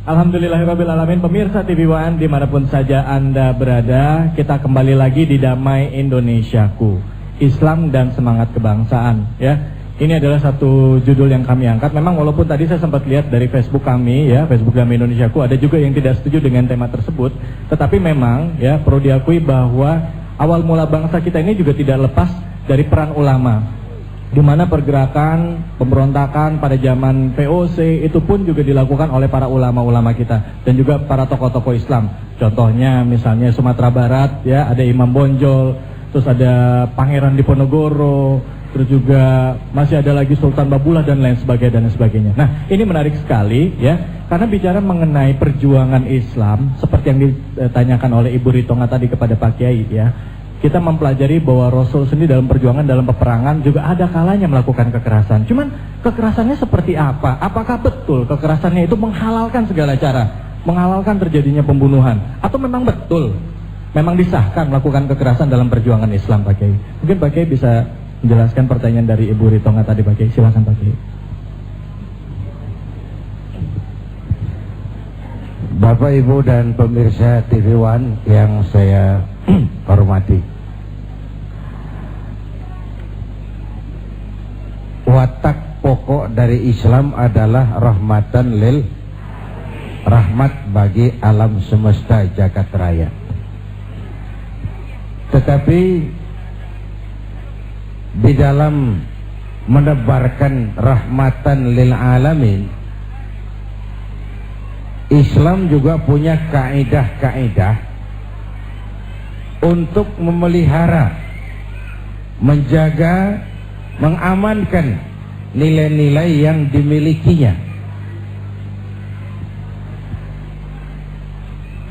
[SPEAKER 2] Alhamdulillahirrabbilalamin, pemirsa TV One dimanapun saja Anda berada, kita kembali lagi di Damai Indonesiaku, Islam dan Semangat Kebangsaan. Ya, ini adalah satu judul yang kami angkat. Memang walaupun tadi saya sempat lihat dari Facebook kami, ya, Facebook Damai Indonesiaku, ada juga yang tidak setuju dengan tema tersebut. Tetapi memang, ya, perlu diakui bahwa awal mula bangsa kita ini juga tidak lepas dari peran ulama. Di mana pergerakan pemberontakan pada zaman VOC itu pun juga dilakukan oleh para ulama-ulama kita dan juga para tokoh-tokoh Islam. Contohnya misalnya Sumatera Barat, ya, ada Imam Bonjol, terus ada Pangeran Diponegoro, terus juga masih ada lagi Sultan Babulah dan lain sebagainya. Nah, ini menarik sekali, ya, karena bicara mengenai perjuangan Islam seperti yang ditanyakan oleh Ibu Ritonga tadi kepada Pak Kiai, ya. Kita mempelajari bahwa Rasul sendiri dalam perjuangan, dalam peperangan juga ada kalanya melakukan kekerasan. Cuman kekerasannya seperti apa? Apakah betul kekerasannya itu menghalalkan segala cara, menghalalkan terjadinya pembunuhan? Atau memang betul, memang disahkan melakukan kekerasan dalam perjuangan Islam, Pak Kiai? Mungkin Pak Kiai bisa menjelaskan pertanyaan dari Ibu Ritonga tadi, Pak Kiai. Silakan Pak Kiai.
[SPEAKER 5] Bapak, Ibu, dan pemirsa TV One yang saya hormati, watak pokok dari Islam adalah rahmat bagi alam semesta jagat raya. Tetapi di dalam menebarkan rahmatan lil alamin, Islam juga punya kaidah-kaidah untuk memelihara, menjaga, mengamankan nilai-nilai yang dimilikinya.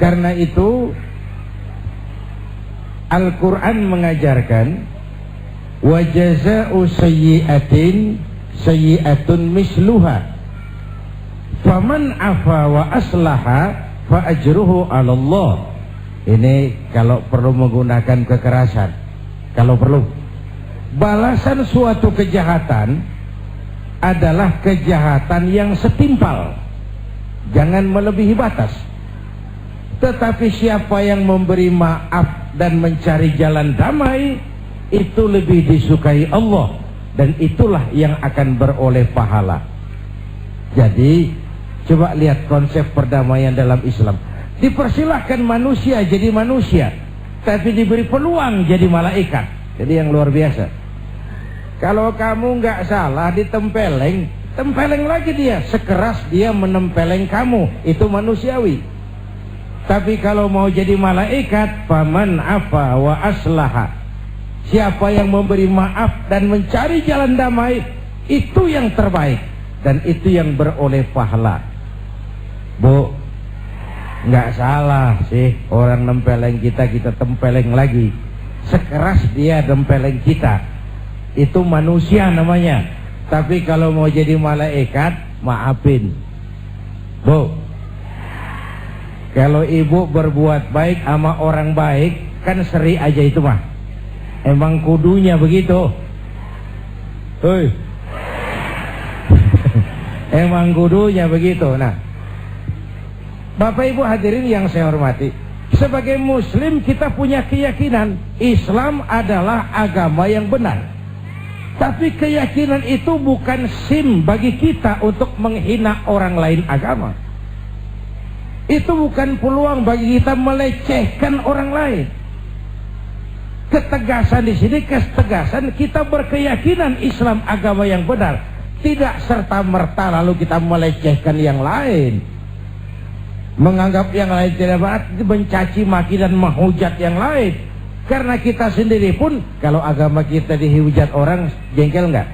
[SPEAKER 5] Karena itu Al-Quran mengajarkan wa jazaa'u sayyi'atin sayyi'atun misluha faman afa wa aslaha fa ajruhu 'ala Allah. Ini kalau perlu menggunakan kekerasan, kalau perlu. Balasan suatu kejahatan adalah kejahatan yang setimpal, jangan melebihi batas. Tetapi siapa yang memberi maaf dan mencari jalan damai, itu lebih disukai Allah, dan itulah yang akan beroleh pahala. Jadi coba lihat konsep perdamaian dalam Islam. Dipersilahkan manusia jadi manusia, tapi diberi peluang jadi malaikat. Jadi yang luar biasa. Kalau kamu nggak salah ditempeleng, tempeleng lagi dia, sekeras dia menempeleng kamu, itu manusiawi. Tapi kalau mau jadi malaikat, faman afa wa aslaha, siapa yang memberi maaf dan mencari jalan damai, itu yang terbaik dan itu yang beroleh pahala. Bu, nggak salah sih orang nempeleng kita, kita tempeleng lagi. Sekeras dia nempeleng kita, itu manusia namanya. Tapi kalau mau jadi malaikat, maafin. Bu, kalau ibu berbuat baik sama orang baik, kan seri aja itu mah. Emang kudunya begitu. Hei. Emang kudunya begitu. Nah, Bapak Ibu hadirin yang saya hormati, sebagai muslim kita punya keyakinan Islam adalah agama yang benar. Tapi keyakinan itu bukan SIM bagi kita untuk menghina orang lain agama. Itu bukan peluang bagi kita melecehkan orang lain. Ketegasan di sini, ketegasan kita berkeyakinan Islam agama yang benar, tidak serta merta lalu kita melecehkan yang lain, menganggap yang lain tidak benar, mencaci maki dan menghujat yang lain. Karena kita sendiri pun kalau agama kita dihujat orang, jengkel nggak?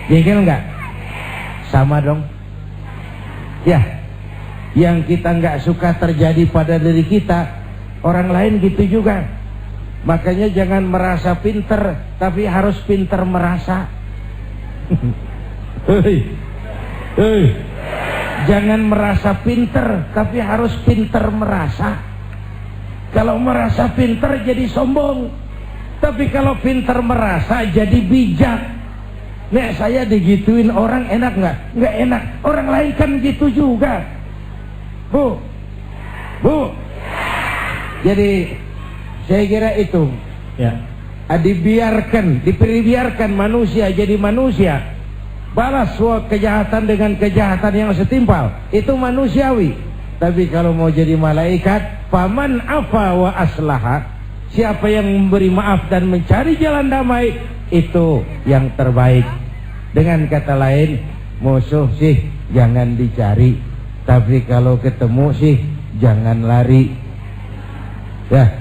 [SPEAKER 5] Jengkel nggak? Sama dong. Ya, yang kita nggak suka terjadi pada diri kita, orang lain gitu juga. Makanya jangan merasa pinter, tapi harus pinter merasa. Jangan merasa pinter, tapi harus pinter merasa. Kalau merasa pinter jadi sombong, tapi kalau pinter merasa jadi bijak. Nek saya digituin orang enak nggak? Nggak enak. Orang lain kan gitu juga. Bu, jadi saya kira itu ya, dibiarkan manusia jadi manusia, balas semua kejahatan dengan kejahatan yang setimpal, itu manusiawi. Tapi kalau mau jadi malaikat, faman afa wa aslaha, siapa yang memberi maaf dan mencari jalan damai, itu yang terbaik. Dengan kata lain, musuh sih jangan dicari, tapi kalau ketemu sih jangan lari. Ya.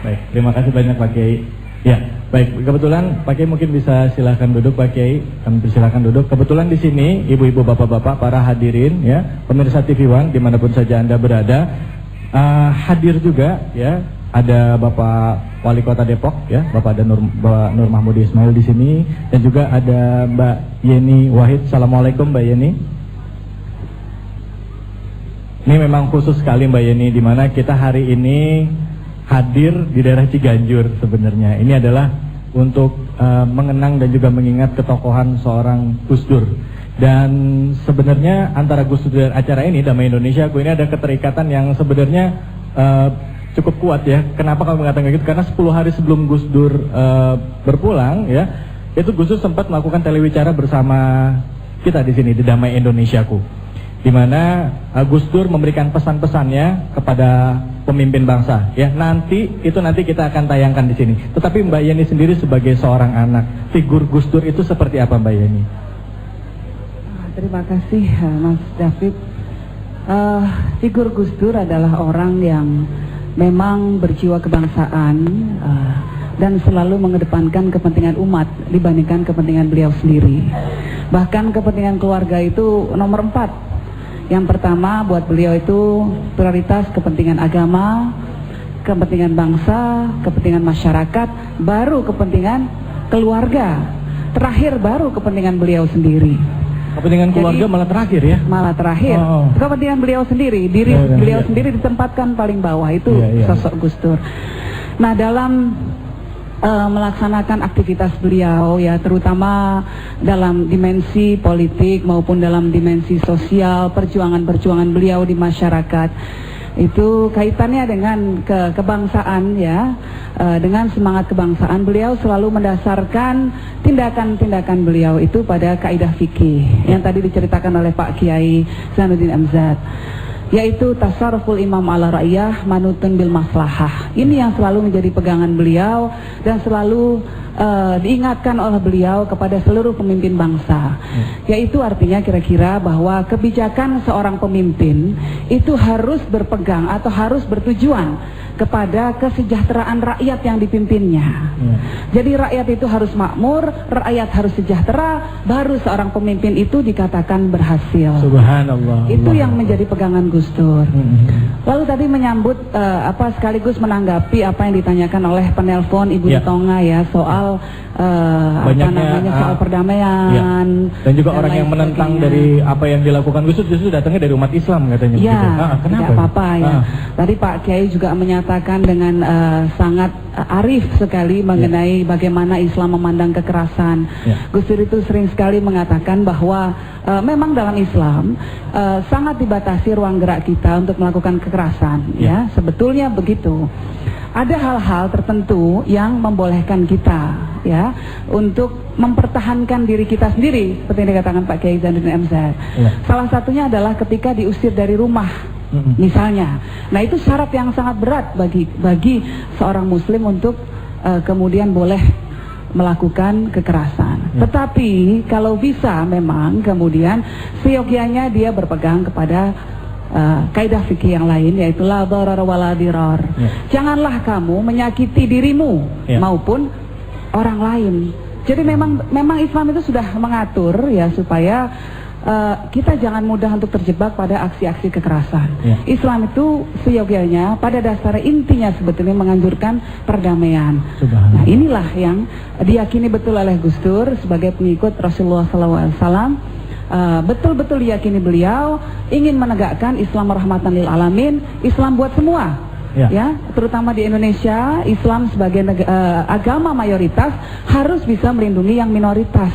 [SPEAKER 2] Baik, terima kasih banyak Pak Kiai. Ya, baik, kebetulan Pak Kiai mungkin bisa silakan duduk Pak Kiai. Kami persilakan duduk. Kebetulan di sini ibu-ibu, bapak-bapak, para hadirin ya, pemirsa TV One dimanapun saja Anda berada, hadir juga ya. Ada Bapak Wali Kota Depok ya, Bapak ada Nur Mahmudi Ismail di sini, dan juga ada Mbak Yeni Wahid. Assalamualaikum Mbak Yeni. Ini memang khusus sekali Mbak Yeni, di mana kita hari ini hadir di daerah Ciganjur sebenarnya. Ini adalah untuk mengenang dan juga mengingat ketokohan seorang Gus Dur. Dan sebenarnya antara Gus Dur dan acara ini Damai Indonesia ini ada keterikatan yang sebenarnya cukup kuat ya. Kenapa kami mengatakan gitu? Karena 10 hari sebelum Gus Dur berpulang ya, itu Gus Dur sempat melakukan telewicara bersama kita di sini di Damai Indonesiaku, di mana Gus Dur memberikan pesan-pesannya kepada pemimpin bangsa ya. Nanti kita akan tayangkan di sini. Tetapi Mbak Yeni sendiri sebagai seorang anak, figur Gus Dur itu seperti apa Mbak Yeni?
[SPEAKER 9] Terima kasih Mas David. Figur Gus Dur adalah orang yang memang berjiwa kebangsaan dan selalu mengedepankan kepentingan umat dibandingkan kepentingan beliau sendiri. Bahkan kepentingan keluarga itu nomor 4. Yang pertama buat beliau itu prioritas kepentingan agama, kepentingan bangsa, kepentingan masyarakat, baru kepentingan keluarga, terakhir baru kepentingan beliau sendiri.
[SPEAKER 2] Kepentingan keluarga malah terakhir ya?
[SPEAKER 9] Malah terakhir. Kepentingan beliau sendiri, beliau sendiri ditempatkan paling bawah, itu sosok Gus Dur. Nah, dalam melaksanakan aktivitas beliau ya, terutama dalam dimensi politik maupun dalam dimensi sosial, perjuangan beliau di masyarakat, itu kaitannya dengan kebangsaan ya, dengan semangat kebangsaan. Beliau selalu mendasarkan tindakan-tindakan beliau itu pada kaidah fikih yang tadi diceritakan oleh Pak Kiai Zainuddin Amzad, yaitu tasarruful imam ala ra'iyah manutun bil maslahah. Ini yang selalu menjadi pegangan beliau dan selalu diingatkan oleh beliau kepada seluruh pemimpin bangsa. Yaitu artinya kira-kira bahwa kebijakan seorang pemimpin itu harus berpegang atau harus bertujuan kepada kesejahteraan rakyat yang dipimpinnya. Jadi rakyat itu harus makmur, rakyat harus sejahtera, baru seorang pemimpin itu dikatakan berhasil.
[SPEAKER 2] Subhanallah.
[SPEAKER 9] Itu yang menjadi pegangan Gus Dur. Lalu tadi menyambut sekaligus menanggapi apa yang ditanyakan oleh penelpon Ibu Tonga ya soal soal perdamaian
[SPEAKER 2] dan juga orang yang menentang dari apa yang dilakukan Gus Dur justru datangnya dari umat Islam katanya.
[SPEAKER 9] Ya,
[SPEAKER 2] kenapa?
[SPEAKER 9] tidak apa-apa ya. Tadi Pak Kiai juga menyatakan dengan sangat arif sekali mengenai bagaimana Islam memandang kekerasan. Gus Dur itu sering sekali mengatakan bahwa memang dalam Islam sangat dibatasi ruang gerak kita untuk melakukan kekerasan. Ya, sebetulnya begitu. Ada hal-hal tertentu yang membolehkan kita ya untuk mempertahankan diri kita sendiri seperti yang dikatakan Pak Kiai Zainuddin MZ. Salah satunya adalah ketika diusir dari rumah misalnya. Nah, itu syarat yang sangat berat bagi seorang muslim untuk kemudian boleh melakukan kekerasan. Tetapi kalau bisa memang kemudian seyogyanya dia berpegang kepada kaidah fikih yang lain, yaitu la dharar wala dirar. Janganlah kamu menyakiti dirimu maupun orang lain. Jadi memang Islam itu sudah mengatur ya supaya kita jangan mudah untuk terjebak pada aksi-aksi kekerasan. Islam itu seyogyanya pada dasarnya intinya sebetulnya menganjurkan perdamaian. Nah, inilah yang diyakini betul oleh Gus Dur sebagai pengikut Rasulullah SAW. Betul-betul diyakini beliau ingin menegakkan Islam rahmatan lil alamin, Islam buat semua. Ya, terutama di Indonesia, Islam sebagai agama mayoritas harus bisa melindungi yang minoritas.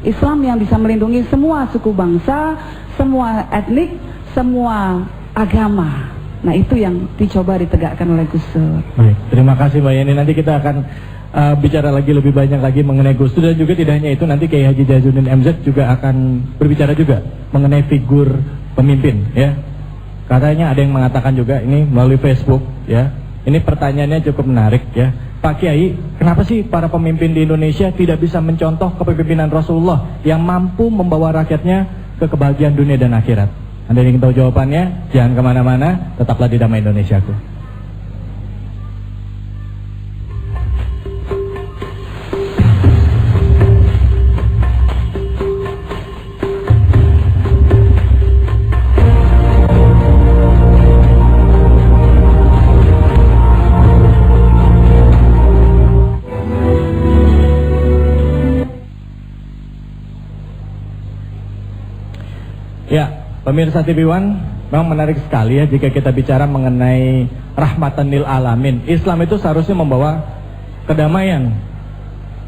[SPEAKER 9] Islam yang bisa melindungi semua suku bangsa, semua etnik, semua agama. Nah, itu yang dicoba ditegakkan oleh Gus Dur.
[SPEAKER 2] Baik, terima kasih Mbak Yeni. Nanti kita akan bicara lagi lebih banyak lagi mengenai Gus Dur, dan juga tidak hanya itu, nanti Kiai Haji Zainuddin MZ juga akan berbicara juga mengenai figur pemimpin ya. Katanya ada yang mengatakan juga ini melalui Facebook ya. Ini pertanyaannya cukup menarik ya. Pak Kiai, kenapa sih para pemimpin di Indonesia tidak bisa mencontoh kepemimpinan Rasulullah yang mampu membawa rakyatnya ke kebahagiaan dunia dan akhirat? Anda ingin tahu jawabannya? Jangan kemana-mana, tetaplah di Damai Indonesiaku. Ya, pemirsa TV One, memang menarik sekali ya jika kita bicara mengenai rahmatan lil alamin. Islam itu seharusnya membawa kedamaian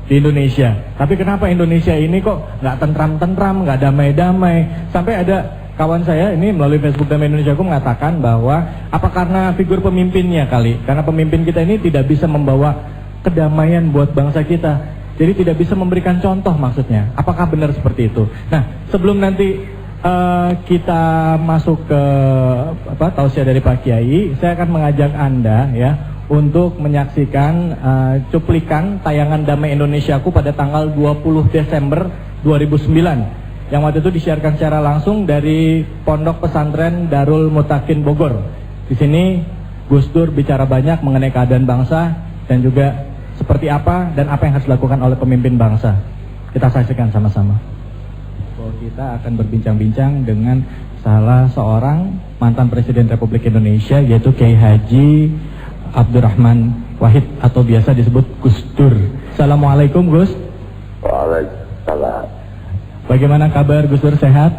[SPEAKER 2] di Indonesia. Tapi kenapa Indonesia ini kok nggak tentram-tentram, nggak damai-damai? Sampai ada kawan saya ini melalui Facebook Damai Indonesia aku mengatakan bahwa apa karena figur pemimpinnya kali? Karena pemimpin kita ini tidak bisa membawa kedamaian buat bangsa kita. Jadi tidak bisa memberikan contoh maksudnya. Apakah benar seperti itu? Nah, sebelum nanti kita masuk ke tausiah dari Pak Kiai, saya akan mengajak Anda ya untuk menyaksikan cuplikan tayangan Damai Indonesiaku pada tanggal 20 Desember 2009 yang waktu itu disiarkan secara langsung dari Pondok Pesantren Darul Mutakin Bogor. Di sini Gus Dur bicara banyak mengenai keadaan bangsa dan juga seperti apa dan apa yang harus dilakukan oleh pemimpin bangsa. Kita saksikan sama-sama. Kita akan berbincang-bincang dengan salah seorang mantan Presiden Republik Indonesia, yaitu Kiai Haji Abdurrahman Wahid atau biasa disebut Gus Dur. Assalamualaikum Gus.
[SPEAKER 10] Waalaikumsalam.
[SPEAKER 2] Bagaimana kabar Gus Dur, sehat?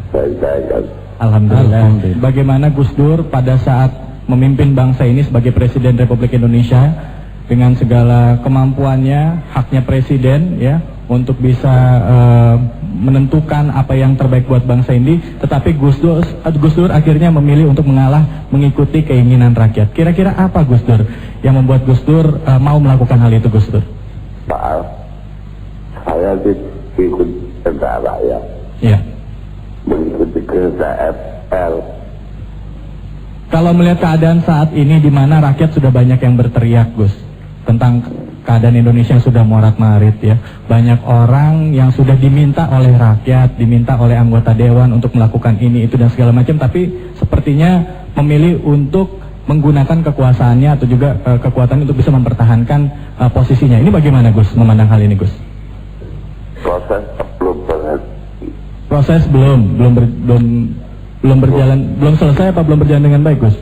[SPEAKER 10] Baik-baik.
[SPEAKER 2] Alhamdulillah. Bagaimana Gus Dur pada saat memimpin bangsa ini sebagai Presiden Republik Indonesia dengan segala kemampuannya, haknya Presiden ya untuk bisa menentukan apa yang terbaik buat bangsa ini, tetapi Gus Dur akhirnya memilih untuk mengalah mengikuti keinginan rakyat. Kira-kira apa Gus Dur yang membuat Gus Dur mau melakukan hal itu Gus Dur?
[SPEAKER 10] Maaf, saya ikut kehendak rakyat.
[SPEAKER 2] Iya.
[SPEAKER 10] Mengikuti kehendak FL.
[SPEAKER 2] Kalau melihat keadaan saat ini di mana rakyat sudah banyak yang berteriak Gus tentang keadaan Indonesia yang sudah morat-marit ya. Banyak orang yang sudah diminta oleh rakyat, diminta oleh anggota dewan untuk melakukan ini, itu dan segala macam, tapi sepertinya memilih untuk menggunakan kekuasaannya atau juga kekuatan untuk bisa mempertahankan posisinya. Ini bagaimana Gus memandang hal ini Gus?
[SPEAKER 10] Proses belum berhenti.
[SPEAKER 2] Proses belum berjalan, belum selesai apa belum berjalan dengan baik Gus?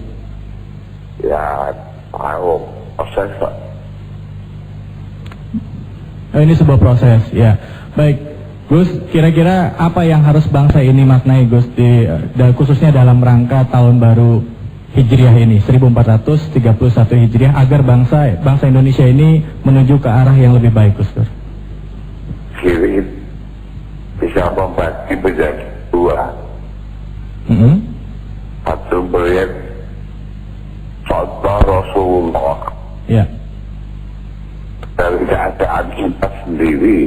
[SPEAKER 10] Ya, tahu proses Pak.
[SPEAKER 2] Ini sebuah proses, ya. Baik, Gus, kira-kira apa yang harus bangsa ini maknai Gus khususnya dalam rangka tahun baru Hijriah ini 1431 Hijriah agar bangsa Indonesia ini menuju ke arah yang lebih baik Gus?
[SPEAKER 10] Kiri bisa membagi menjadi dua. Satu melihat contoh Rasulullah.
[SPEAKER 2] Ya.
[SPEAKER 10] Dari keadaan kita sendiri.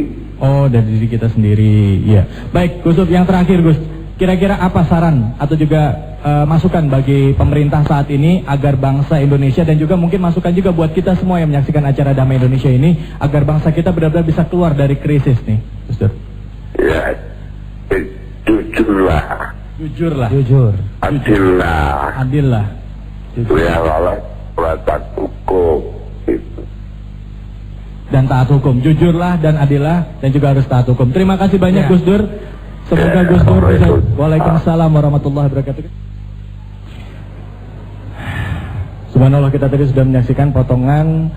[SPEAKER 2] Oh, dari diri kita sendiri, ya. Baik, Gus, yang terakhir Gus, kira-kira apa saran atau juga masukan bagi pemerintah saat ini agar bangsa Indonesia dan juga mungkin masukan juga buat kita semua yang menyaksikan acara Damai Indonesia ini agar bangsa kita benar-benar bisa keluar dari krisis nih, Gus?
[SPEAKER 10] Ya, jujurlah.
[SPEAKER 2] Jujur. Adillah.
[SPEAKER 10] Ya, lalu peraturan hukum itu.
[SPEAKER 2] Dan taat hukum, jujurlah dan adillah dan juga harus taat hukum. Terima kasih banyak Gus Dur. Semoga Gus Dur bisa. Waalaikumsalam warahmatullahi wabarakatuh. Subhanallah, kita tadi sudah menyaksikan potongan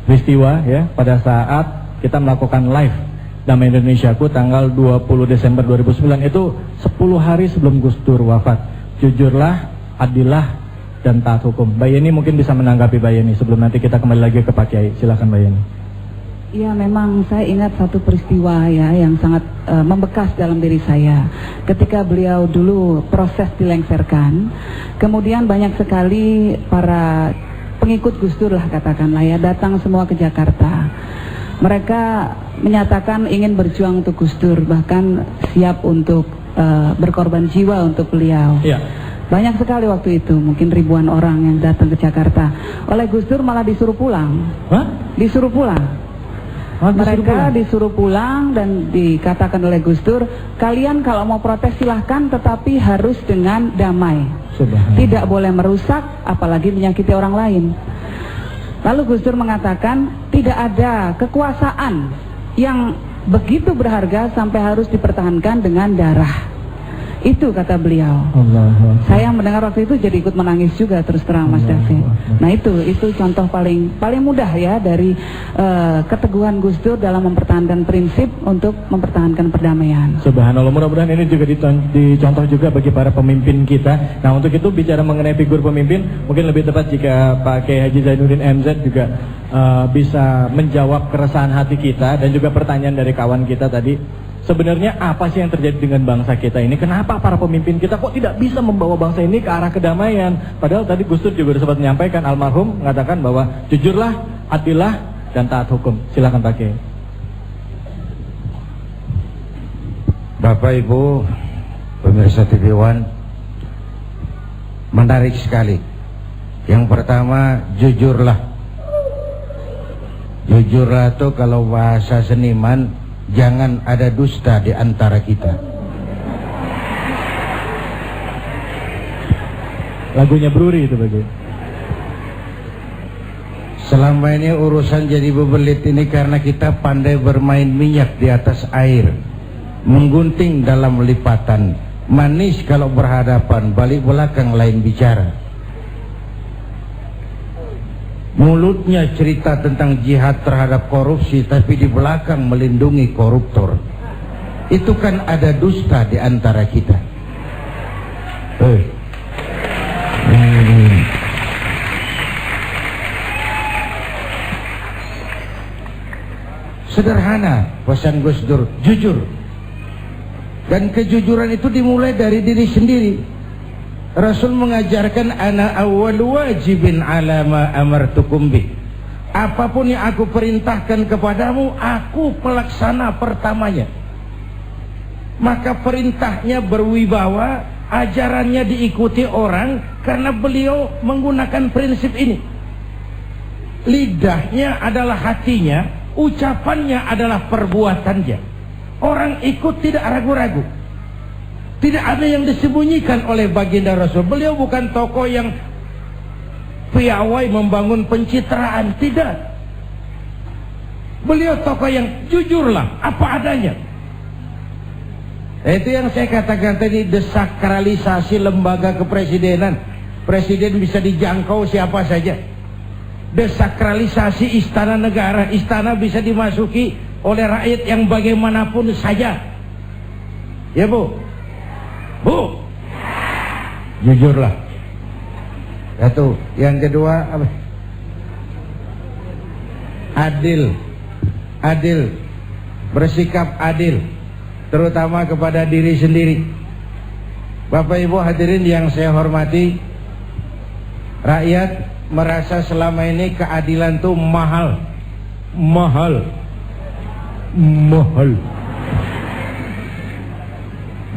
[SPEAKER 2] peristiwa ya pada saat kita melakukan live Damai Indonesiaku tanggal 20 Desember 2009 itu 10 hari sebelum Gus Dur wafat. Jujurlah, adillah dan taat hukum. Mbak Yeni mungkin bisa menanggapi Mbak Yeni sebelum nanti kita kembali lagi ke Pak Kiai. Silakan Mbak Yeni.
[SPEAKER 9] Ya, memang saya ingat satu peristiwa ya yang sangat membekas dalam diri saya. Ketika beliau dulu proses dilengserkan, kemudian banyak sekali para pengikut Gus Dur lah katakanlah ya datang semua ke Jakarta. Mereka menyatakan ingin berjuang untuk Gus Dur, bahkan siap untuk berkorban jiwa untuk beliau.
[SPEAKER 2] Iya.
[SPEAKER 9] Banyak sekali waktu itu, mungkin ribuan orang yang datang ke Jakarta. Oleh Gus Dur malah disuruh pulang. Disuruh pulang. Mereka disuruh pulang dan dikatakan oleh Gus Dur, kalian kalau mau protes silahkan tetapi harus dengan damai. Tidak boleh merusak, apalagi menyakiti orang lain. Lalu Gus Dur mengatakan, tidak ada kekuasaan yang begitu berharga sampai harus dipertahankan dengan darah. Itu kata beliau. Saya mendengar waktu itu jadi ikut menangis juga terus terang Mas David. Nah itu contoh paling mudah ya dari keteguhan Gus Dur dalam mempertahankan prinsip untuk mempertahankan perdamaian.
[SPEAKER 2] Subhanallah, mudah-mudahan ini juga dicontoh juga bagi para pemimpin kita. Nah untuk itu bicara mengenai figur pemimpin, mungkin lebih tepat jika Pak Kiai Haji Zainuddin MZ juga bisa menjawab keresahan hati kita dan juga pertanyaan dari kawan kita tadi. Sebenarnya apa sih yang terjadi dengan bangsa kita ini? Kenapa para pemimpin kita kok tidak bisa membawa bangsa ini ke arah kedamaian? Padahal tadi Gus Dur juga sempat menyampaikan, almarhum mengatakan bahwa jujurlah, adillah, dan taat hukum. Silakan Pak Kiai.
[SPEAKER 5] Bapak Ibu pemirsa TV One, menarik sekali. Yang pertama, jujurlah. Jujurlah itu kalau bahasa seniman, jangan ada dusta di antara kita.
[SPEAKER 2] Lagunya Bruri itu bagi.
[SPEAKER 5] Selama ini urusan jadi bebelit ini karena kita pandai bermain minyak di atas air, menggunting dalam lipatan, manis kalau berhadapan, balik belakang lain bicara. Mulutnya cerita tentang jihad terhadap korupsi, tapi di belakang melindungi koruptor. Itu kan ada dusta di antara kita. Sederhana pesan Gus Dur, jujur. Dan kejujuran itu dimulai dari diri sendiri. Rasul mengajarkan ana awwalu wajibin ala ma amartukum bih. Apapun yang aku perintahkan kepadamu, aku pelaksana pertamanya. Maka perintahnya berwibawa, ajarannya diikuti orang karena beliau menggunakan prinsip ini. Lidahnya adalah hatinya, ucapannya adalah perbuatannya. Orang ikut tidak ragu-ragu. Tidak ada yang disembunyikan oleh baginda Rasul. Beliau bukan tokoh yang piawai membangun pencitraan, tidak. Beliau tokoh yang jujurlah apa adanya. Itu yang saya katakan tadi, desakralisasi lembaga kepresidenan. Presiden bisa dijangkau siapa saja. Desakralisasi istana negara, istana bisa dimasuki oleh rakyat yang bagaimanapun saja. Ya Bu? Bu? Jujurlah. Satu. Yang kedua apa? Adil. Adil. Bersikap adil, terutama kepada diri sendiri. Bapak Ibu hadirin yang saya hormati, rakyat merasa selama ini keadilan itu mahal.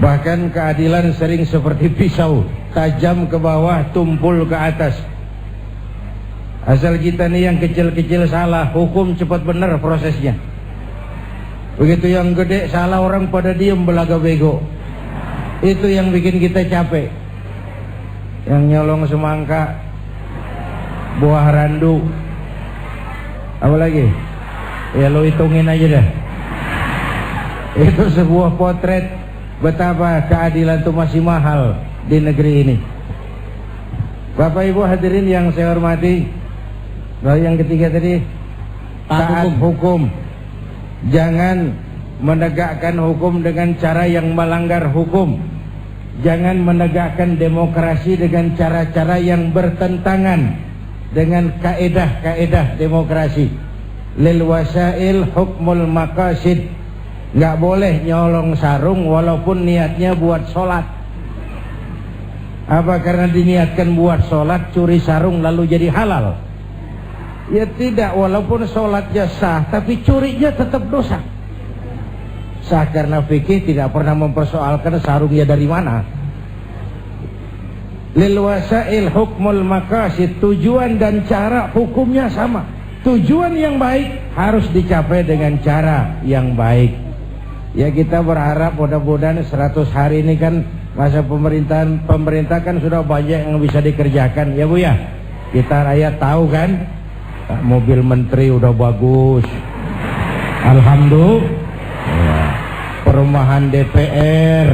[SPEAKER 5] Bahkan keadilan sering seperti pisau, tajam ke bawah, tumpul ke atas. Asal kita nih yang kecil-kecil salah, hukum cepat benar prosesnya. Begitu yang gede salah, orang pada diem belaga bego. Itu yang bikin kita capek. Yang nyolong semangka, buah randu, apa lagi? Ya lo hitungin aja dah. Itu sebuah potret betapa keadilan itu masih mahal di negeri ini. Bapak Ibu hadirin yang saya hormati, lalu yang ketiga tadi, taat hukum. Jangan menegakkan hukum dengan cara yang melanggar hukum. Jangan menegakkan demokrasi dengan cara-cara yang bertentangan dengan kaedah-kaedah demokrasi. Lil wasail hukmul maqasid. Nggak boleh nyolong sarung walaupun niatnya buat sholat. Apa karena diniatkan buat sholat curi sarung lalu jadi halal? Ya tidak, walaupun sholatnya sah tapi curinya tetap dosa. Sah karena fikih tidak pernah mempersoalkan sarungnya dari mana. Lil wasail hukmul maqasid, tujuan dan cara hukumnya sama. Tujuan yang baik harus dicapai dengan cara yang baik. Ya kita berharap mudah-mudahan 100 hari ini kan masa pemerintah kan sudah banyak yang bisa dikerjakan ya Bu ya. Kita rakyat tahu kan, mobil menteri udah bagus, alhamdulillah. Perumahan DPR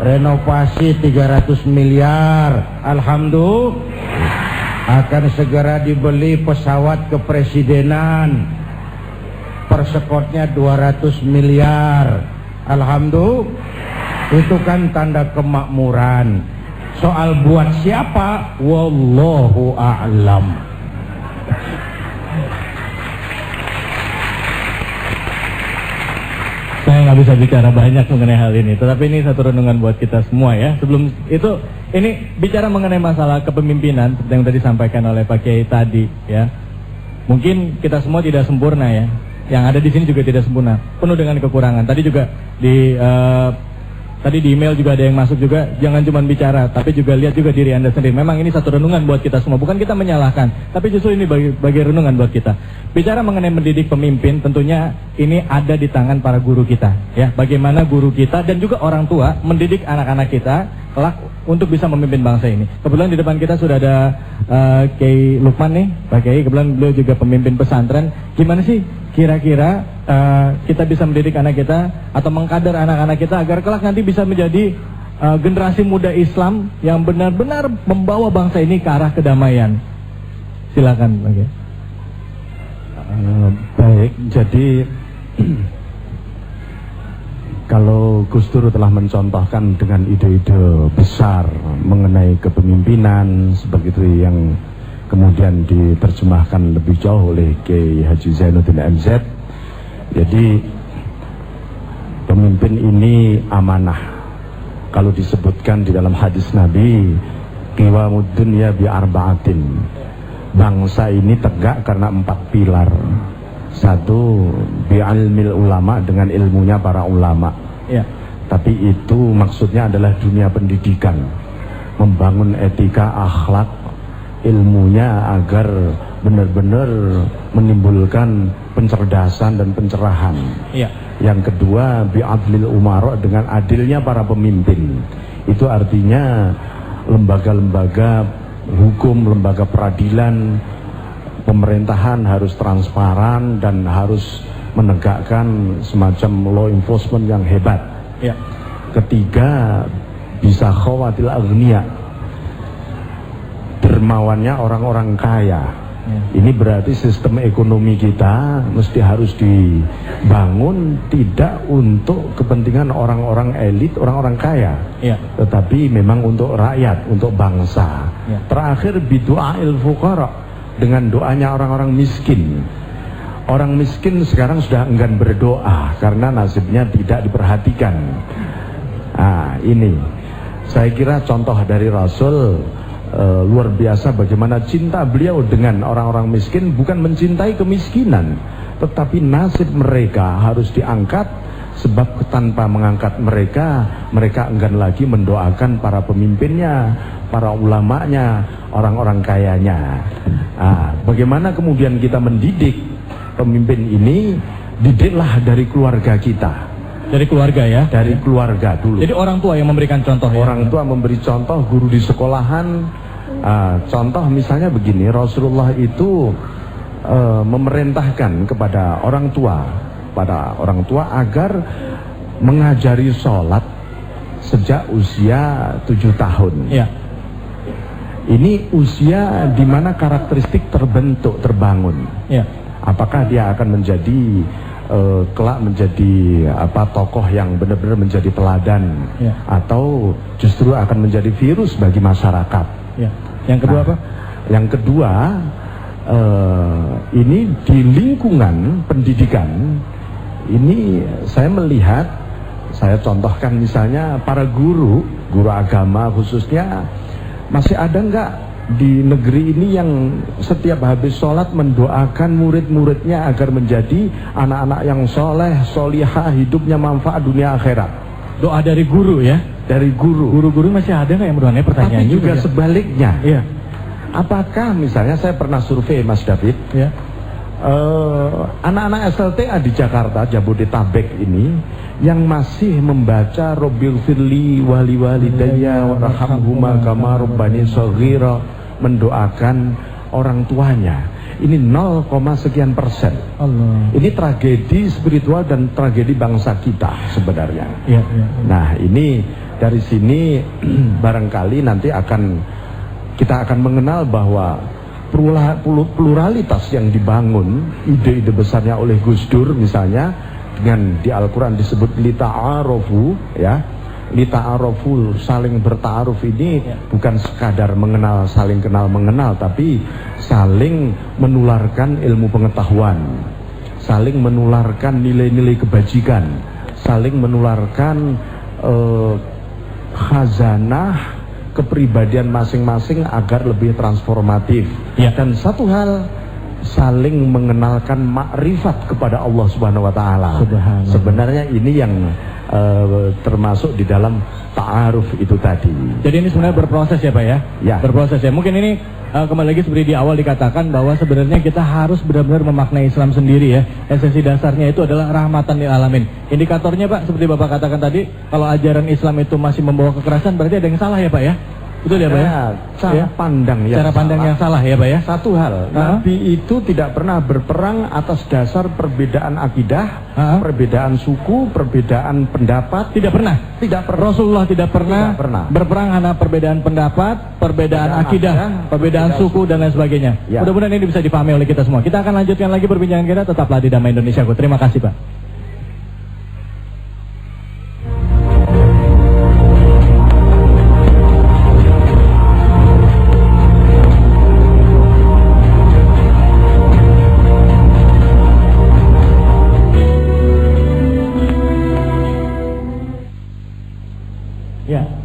[SPEAKER 5] renovasi 300 miliar, alhamdulillah. Akan segera dibeli pesawat kepresidenan, persekotnya 200 miliar, alhamdulillah. Itu kan tanda kemakmuran. Soal buat siapa, wallahu a'lam.
[SPEAKER 2] Saya nggak bisa bicara banyak mengenai hal ini, tetapi ini satu renungan buat kita semua ya. Sebelum itu, ini bicara mengenai masalah kepemimpinan seperti yang tadi disampaikan oleh Pak Kiai tadi ya. Mungkin kita semua tidak sempurna ya. Yang ada di sini juga tidak sempurna, penuh dengan kekurangan. Tadi juga tadi di email juga ada yang masuk juga, jangan cuma bicara, tapi juga lihat juga diri Anda sendiri. Memang ini satu renungan buat kita semua, bukan kita menyalahkan, tapi justru ini bagi renungan buat kita. Bicara mengenai mendidik pemimpin, tentunya ini ada di tangan para guru kita, ya. Bagaimana guru kita dan juga orang tua mendidik anak-anak kita kelak untuk bisa memimpin bangsa ini. Kebetulan di depan kita sudah ada Kiai Lukman nih, Pak Kiai. Kebetulan beliau juga pemimpin pesantren. Gimana sih kira-kira kita bisa mendidik anak kita atau mengkader anak-anak kita agar kelak nanti bisa menjadi generasi muda Islam yang benar-benar membawa bangsa ini ke arah kedamaian? Silakan, Pak Kiai.
[SPEAKER 3] Baik, jadi kalau Gus Dur telah mencontohkan dengan ide-ide besar mengenai kepemimpinan seperti itu yang kemudian diterjemahkan lebih jauh oleh Kiai Haji Zainuddin MZ. Jadi pemimpin ini amanah. Kalau disebutkan di dalam hadis Nabi, qiwamud dunya bi arba'atin. Bangsa ini tegak karena 4 pilar. Satu, bi ilmil ulama, dengan ilmunya para ulama.
[SPEAKER 2] Ya.
[SPEAKER 3] Tapi itu maksudnya adalah dunia pendidikan, membangun etika, akhlak, ilmunya agar benar-benar menimbulkan pencerdasan dan pencerahan.
[SPEAKER 2] Ya.
[SPEAKER 3] Yang kedua, bi'adlil umara, dengan adilnya para pemimpin. Itu artinya lembaga-lembaga hukum, lembaga peradilan, pemerintahan harus transparan dan harus menegakkan semacam law enforcement yang hebat.
[SPEAKER 2] Ya.
[SPEAKER 3] Ketiga, bisa khawatil agniya, dermawannya orang-orang kaya. Ini berarti sistem ekonomi kita mesti harus dibangun tidak untuk kepentingan orang-orang elit, orang-orang kaya, tetapi memang untuk rakyat, untuk bangsa. Terakhir, bidu'ail fuqara, dengan doanya orang-orang miskin. Orang miskin sekarang sudah enggan berdoa karena nasibnya tidak diperhatikan. Nah, ini saya kira contoh dari Rasul. Luar biasa bagaimana cinta beliau dengan orang-orang miskin, bukan mencintai kemiskinan, tetapi nasib mereka harus diangkat, sebab tanpa mengangkat mereka, mereka enggan lagi mendoakan para pemimpinnya, para ulamanya, orang-orang kayanya. Bagaimana kemudian kita mendidik pemimpin ini? Didiklah dari keluarga kita.
[SPEAKER 2] Dari keluarga ya?
[SPEAKER 3] Dari keluarga dulu.
[SPEAKER 2] Jadi orang tua yang memberikan contoh.
[SPEAKER 3] Orang tua memberi contoh, guru di sekolahan. Contoh misalnya begini, Rasulullah itu memerintahkan kepada orang tua, agar mengajari sholat sejak usia 7 tahun. Ya. Ini usia di mana karakteristik terbentuk, terbangun. Ya. Apakah dia akan menjadi kelak menjadi tokoh yang benar-benar menjadi teladan, atau justru akan menjadi virus bagi masyarakat?
[SPEAKER 2] Ya. Yang kedua apa?
[SPEAKER 3] Yang kedua, ini di lingkungan pendidikan ini saya melihat, saya contohkan misalnya para guru agama khususnya, masih ada enggak di negeri ini yang setiap habis sholat mendoakan murid-muridnya agar menjadi anak-anak yang soleh, solihah, hidupnya manfaat dunia akhirat?
[SPEAKER 2] Doa dari guru ya?
[SPEAKER 3] Dari guru.
[SPEAKER 2] Guru-guru masih ada nggak yang berdoanya? Pertanyaan
[SPEAKER 3] tapi juga
[SPEAKER 2] ya?
[SPEAKER 3] Sebaliknya.
[SPEAKER 2] Iya.
[SPEAKER 3] Apakah misalnya saya pernah survei Mas David, ya. Anak-anak SLTA di Jakarta, Jabodetabek ini, yang masih membaca Robbil Firli wali walidayya warhamhuma kama rabbani shaghira, mendoakan orang tuanya, ini 0, sekian persen. Allah. Ini tragedi spiritual dan tragedi bangsa kita sebenarnya. Ya. Nah, ini dari sini barangkali nanti kita akan mengenal bahwa pluralitas yang dibangun, ide-ide besarnya oleh Gus Dur misalnya, dengan di Al-Quran disebut lita'arofu, ya, lita'arofu, saling berta'aruf ini bukan sekadar mengenal, saling kenal mengenal, tapi saling menularkan ilmu pengetahuan, saling menularkan nilai-nilai kebajikan, saling menularkan khazanah kepribadian masing-masing agar lebih transformatif. Dan satu hal, saling mengenalkan makrifat kepada Allah Subhanahu wa taala. Sebenarnya ini yang termasuk di dalam ta'aruf itu tadi.
[SPEAKER 2] Jadi ini sebenarnya berproses ya Pak ya? Ya. Berproses ya. Mungkin ini kembali lagi seperti di awal dikatakan bahwa sebenarnya kita harus benar-benar memaknai Islam sendiri ya. Esensi dasarnya itu adalah rahmatan lil alamin. Indikatornya Pak, seperti Bapak katakan tadi, kalau ajaran Islam itu masih membawa kekerasan, berarti ada yang salah ya Pak ya? Betul ya Pak ya?
[SPEAKER 3] Cara pandang yang
[SPEAKER 2] cara pandang yang salah ya Pak ya?
[SPEAKER 3] Satu hal, Nabi itu tidak pernah berperang atas dasar perbedaan akidah, perbedaan suku, perbedaan pendapat.
[SPEAKER 2] Tidak pernah.
[SPEAKER 3] Tidak pernah.
[SPEAKER 2] Rasulullah tidak pernah berperang karena perbedaan pendapat, perbedaan akidah, perbedaan suku dan lain sebagainya. Ya. Mudah-mudahan ini bisa dipahami oleh kita semua. Kita akan lanjutkan lagi perbincangan kita. Tetaplah di Damai Indonesiaku. Terima kasih Pak.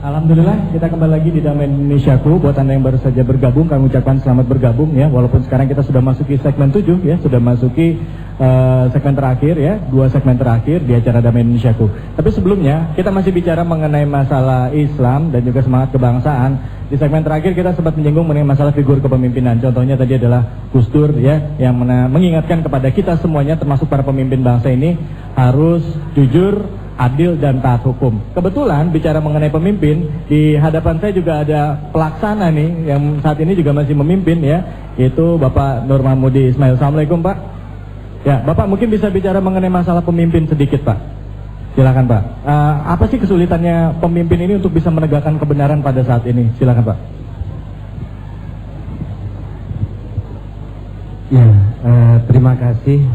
[SPEAKER 2] Alhamdulillah, kita kembali lagi di Damai Indonesiaku. Buat Anda yang baru saja bergabung, kami ucapkan selamat bergabung ya. Walaupun sekarang kita sudah masuki segmen 7 ya, sudah masuki segmen terakhir ya, 2 segmen terakhir di acara Damai Indonesiaku. Tapi sebelumnya kita masih bicara mengenai masalah Islam dan juga semangat kebangsaan. Di segmen terakhir kita sempat menyinggung mengenai masalah figur kepemimpinan. Contohnya tadi adalah Gus Dur ya, yang mengingatkan kepada kita semuanya termasuk para pemimpin bangsa ini harus jujur, adil dan taat hukum. Kebetulan bicara mengenai pemimpin, di hadapan saya juga ada pelaksana nih yang saat ini juga masih memimpin ya, yaitu Bapak Nur Mahmudi Ismail. Assalamualaikum Pak. Ya, Bapak mungkin bisa bicara mengenai masalah pemimpin sedikit Pak. Silakan Pak. Apa sih kesulitannya pemimpin ini untuk bisa menegakkan kebenaran pada saat ini? Silakan Pak.
[SPEAKER 5] Ya, terima kasih.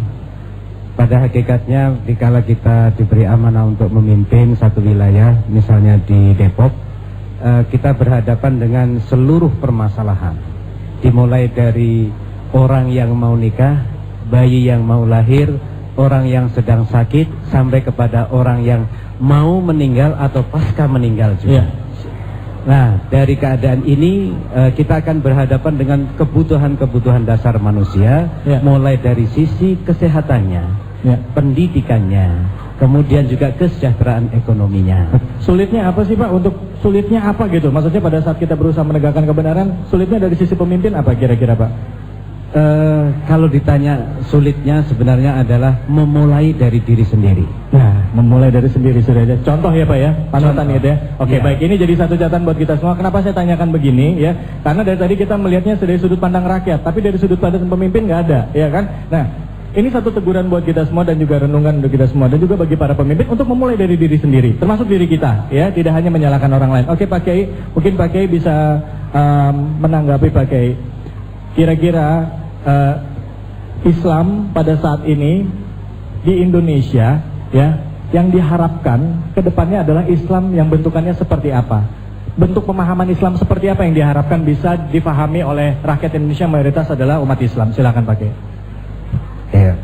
[SPEAKER 5] Pada hakikatnya, dikala kita diberi amanah untuk memimpin satu wilayah, misalnya di Depok, kita berhadapan dengan seluruh permasalahan. Dimulai dari orang yang mau nikah, bayi yang mau lahir, orang yang sedang sakit, sampai kepada orang yang mau meninggal atau pasca meninggal juga. Nah, dari keadaan ini kita akan berhadapan dengan kebutuhan-kebutuhan dasar manusia, mulai dari sisi kesehatannya, pendidikannya, kemudian juga kesejahteraan ekonominya.
[SPEAKER 2] Sulitnya apa sih Pak? Untuk sulitnya apa gitu? Maksudnya pada saat kita berusaha menegakkan kebenaran, sulitnya dari sisi pemimpin apa kira-kira Pak?
[SPEAKER 5] Kalau ditanya sulitnya sebenarnya adalah memulai dari diri sendiri.
[SPEAKER 2] Nah, memulai dari sendiri sudah ada contoh ya Pak ya, panutan gitu ya. Oke, baik, ini jadi satu catatan buat kita semua. Kenapa saya tanyakan begini ya? Karena dari tadi kita melihatnya dari sudut pandang rakyat, tapi dari sudut pandang pemimpin nggak ada, ya kan? Nah, ini satu teguran buat kita semua dan juga renungan untuk kita semua dan juga bagi para pemimpin untuk memulai dari diri sendiri, termasuk diri kita, ya, tidak hanya menyalahkan orang lain. Oke Pak Kiai, mungkin Pak Kiai bisa menanggapi Pak Kiai. Kira-kira Islam pada saat ini di Indonesia ya, yang diharapkan ke depannya adalah Islam yang bentukannya seperti apa? Bentuk pemahaman Islam seperti apa yang diharapkan bisa difahami oleh rakyat Indonesia mayoritas adalah umat Islam. Silakan Pak Kiai.
[SPEAKER 5] Ya.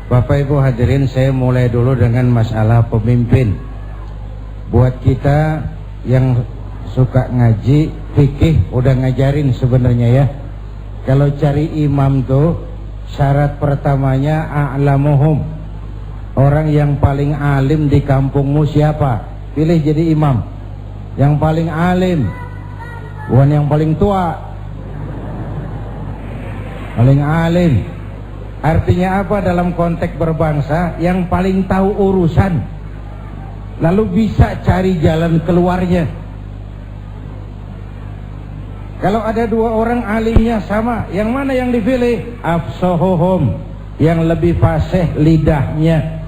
[SPEAKER 5] Bapak Ibu hadirin, saya mulai dulu dengan masalah pemimpin. Buat kita yang suka ngaji, fikih udah ngajarin sebenarnya ya. Kalau cari imam tuh syarat pertamanya a'lamuhum. Orang yang paling alim di kampungmu siapa? Pilih jadi imam. Yang paling alim, bukan yang paling tua. Paling alim. Artinya apa dalam konteks berbangsa? Yang paling tahu urusan, lalu bisa cari jalan keluarnya. Kalau ada 2 orang alimnya sama, yang mana yang dipilih? Afsahuhum, yang lebih fasih lidahnya.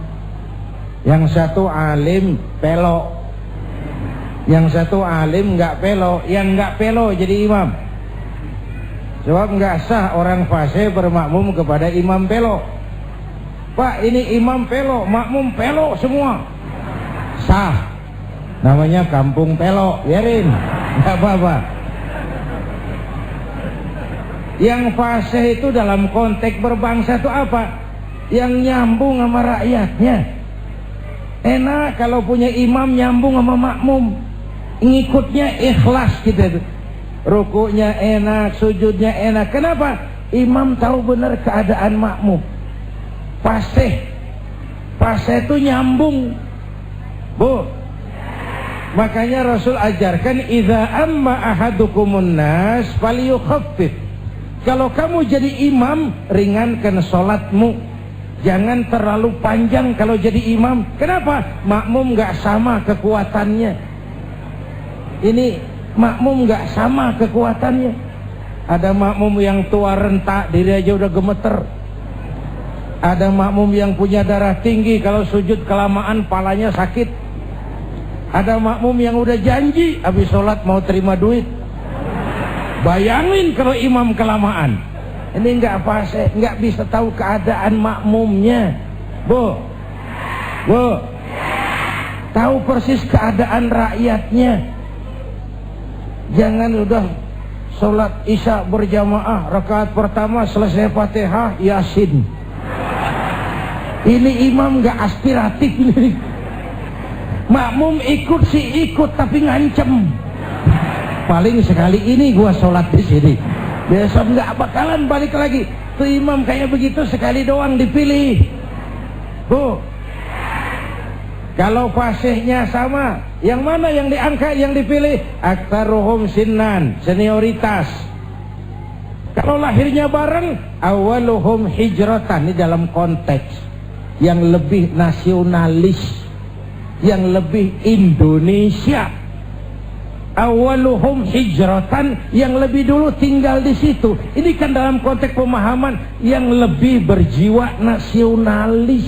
[SPEAKER 5] Yang satu alim pelok, yang satu alim nggak pelok, yang nggak pelok jadi imam. Sebab nggak sah orang fasih bermakmum kepada imam pelok. Pak, ini imam pelok, makmum pelok semua. Sah, namanya kampung pelok, biarin, nggak apa-apa. Yang fasih itu dalam konteks berbangsa itu apa? Yang nyambung sama rakyatnya. Enak kalau punya imam nyambung sama makmum, ngikutnya ikhlas gitu. Rukuknya enak, sujudnya enak. Kenapa? Imam tahu benar keadaan makmum. Fasih itu nyambung, Bu. Makanya Rasul ajarkan, idza amma ahadukumun nas falyukhaffif. Kalau kamu jadi imam, ringankan sholatmu. Jangan terlalu panjang kalau jadi imam. Kenapa? Makmum gak sama kekuatannya. Ini makmum gak sama kekuatannya. Ada makmum yang tua rentak, diri aja udah gemeter. Ada makmum yang punya darah tinggi, kalau sujud kelamaan palanya sakit. Ada makmum yang udah janji habis sholat mau terima duit. Bayangin kalau imam kelamaan. Ini nggak fasih, nggak bisa tahu keadaan makmumnya. Bu, tahu persis keadaan rakyatnya. Jangan udah sholat isya berjamaah, rakaat pertama selesai Fatihah, Yasin. Ini imam nggak aspiratif ini. Makmum ikut sih ikut, tapi ngancem. Paling sekali ini gua sholat di sini. Besok nggak bakalan balik lagi. Tuh imam kayak begitu sekali doang dipilih. Bu, kalau fasihnya sama, yang mana yang diangkat, yang dipilih? Aktsaruhum sinnan, senioritas. Kalau lahirnya bareng, awaluhum hijratan. Ini dalam konteks yang lebih nasionalis, yang lebih Indonesia. Awaluhum hijratan, yang lebih dulu tinggal di situ. Ini kan dalam konteks pemahaman yang lebih berjiwa nasionalis,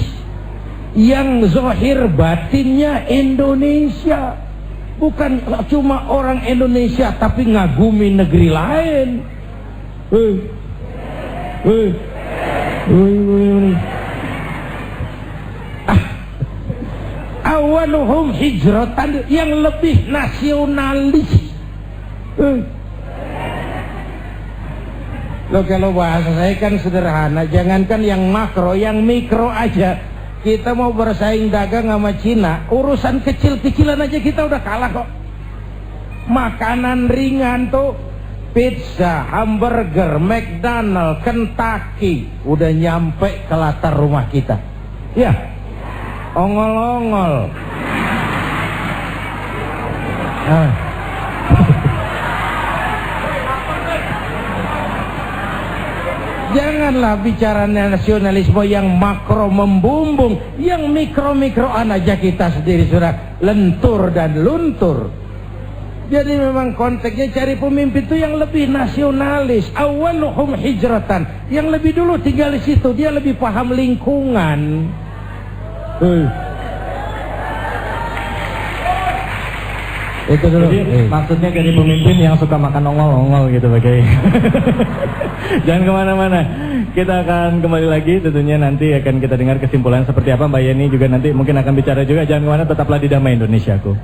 [SPEAKER 5] yang zahir batinnya Indonesia, bukan cuma orang Indonesia tapi ngagumi negeri lain. Awaluhum hijratan, yang lebih nasionalis. Loh, kalau bahasa saya kan sederhana, jangankan yang makro, yang mikro aja. Kita mau bersaing dagang sama Cina, urusan kecil-kecilan aja kita udah kalah kok. Makanan ringan tuh, pizza, hamburger, McDonald, Kentucky, udah nyampe ke latar rumah kita. Ya, ongol-ongol. Janganlah bicara nasionalisme yang makro membumbung, yang mikro-mikro aja kita sendiri sudah lentur dan luntur. Jadi memang konteksnya cari pemimpin itu yang lebih nasionalis, awaluhum hijratan, yang lebih dulu tinggal di situ, dia lebih paham lingkungan.
[SPEAKER 2] Itu dulu. Jadi, maksudnya jadi pemimpin yang suka makan ongol-ongol gitu Pak Kiai. Jangan kemana-mana. Kita akan kembali lagi, tentunya nanti akan kita dengar kesimpulan seperti apa. Mbak Yeni juga nanti mungkin akan bicara juga. Jangan kemana, tetaplah di Damai Indonesiaku.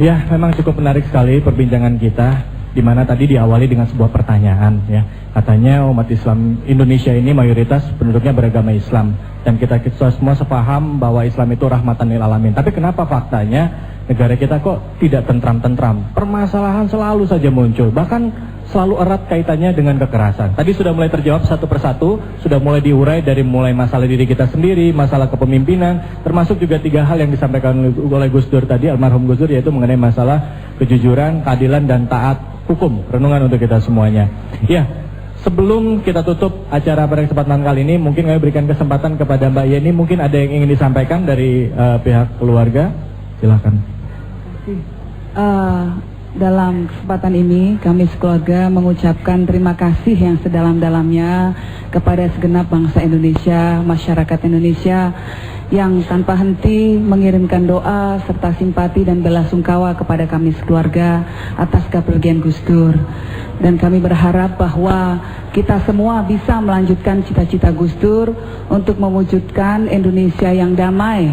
[SPEAKER 2] Ya, memang cukup menarik sekali perbincangan kita, di mana tadi diawali dengan sebuah pertanyaan, ya. Katanya umat Islam Indonesia ini mayoritas penduduknya beragama Islam, dan kita semua sepaham bahwa Islam itu rahmatan lil alamin. Tapi kenapa faktanya negara kita kok tidak tentram-tentram? Permasalahan selalu saja muncul, bahkan selalu erat kaitannya dengan kekerasan. Tadi sudah mulai terjawab satu persatu, sudah mulai diurai dari mulai masalah diri kita sendiri, masalah kepemimpinan, termasuk juga 3 hal yang disampaikan oleh Gus Dur tadi, almarhum Gus Dur, yaitu mengenai masalah kejujuran, keadilan, dan taat hukum. Renungan untuk kita semuanya. Ya, sebelum kita tutup acara pada kesempatan kali ini, mungkin kami berikan kesempatan kepada Mbak Yeni, mungkin ada yang ingin disampaikan dari pihak keluarga. Silakan.
[SPEAKER 9] Dalam kesempatan ini kami sekeluarga mengucapkan terima kasih yang sedalam-dalamnya kepada segenap bangsa Indonesia, masyarakat Indonesia yang tanpa henti mengirimkan doa serta simpati dan belasungkawa kepada kami sekeluarga atas kepergian Gus Dur. Dan kami berharap bahwa kita semua bisa melanjutkan cita-cita Gus Dur untuk mewujudkan Indonesia yang damai,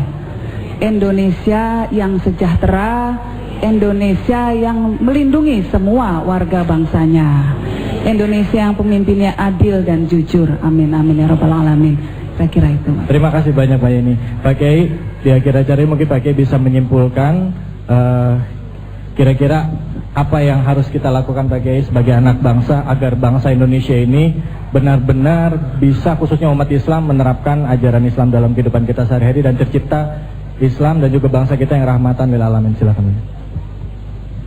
[SPEAKER 9] Indonesia yang sejahtera, Indonesia yang melindungi semua warga bangsanya, Indonesia yang pemimpinnya adil dan jujur. Amin amin ya rabbal alamin. Saya kira itu.
[SPEAKER 2] Terima kasih banyak Pak Yeni. Pak Kiai, di akhir acara mungkin Pak Kiai bisa menyimpulkan kira-kira apa yang harus kita lakukan Pak Kiai sebagai anak bangsa agar bangsa Indonesia ini benar-benar bisa, khususnya umat Islam, menerapkan ajaran Islam dalam kehidupan kita sehari-hari dan tercipta Islam dan juga bangsa kita yang rahmatan lil alamin. Silakan.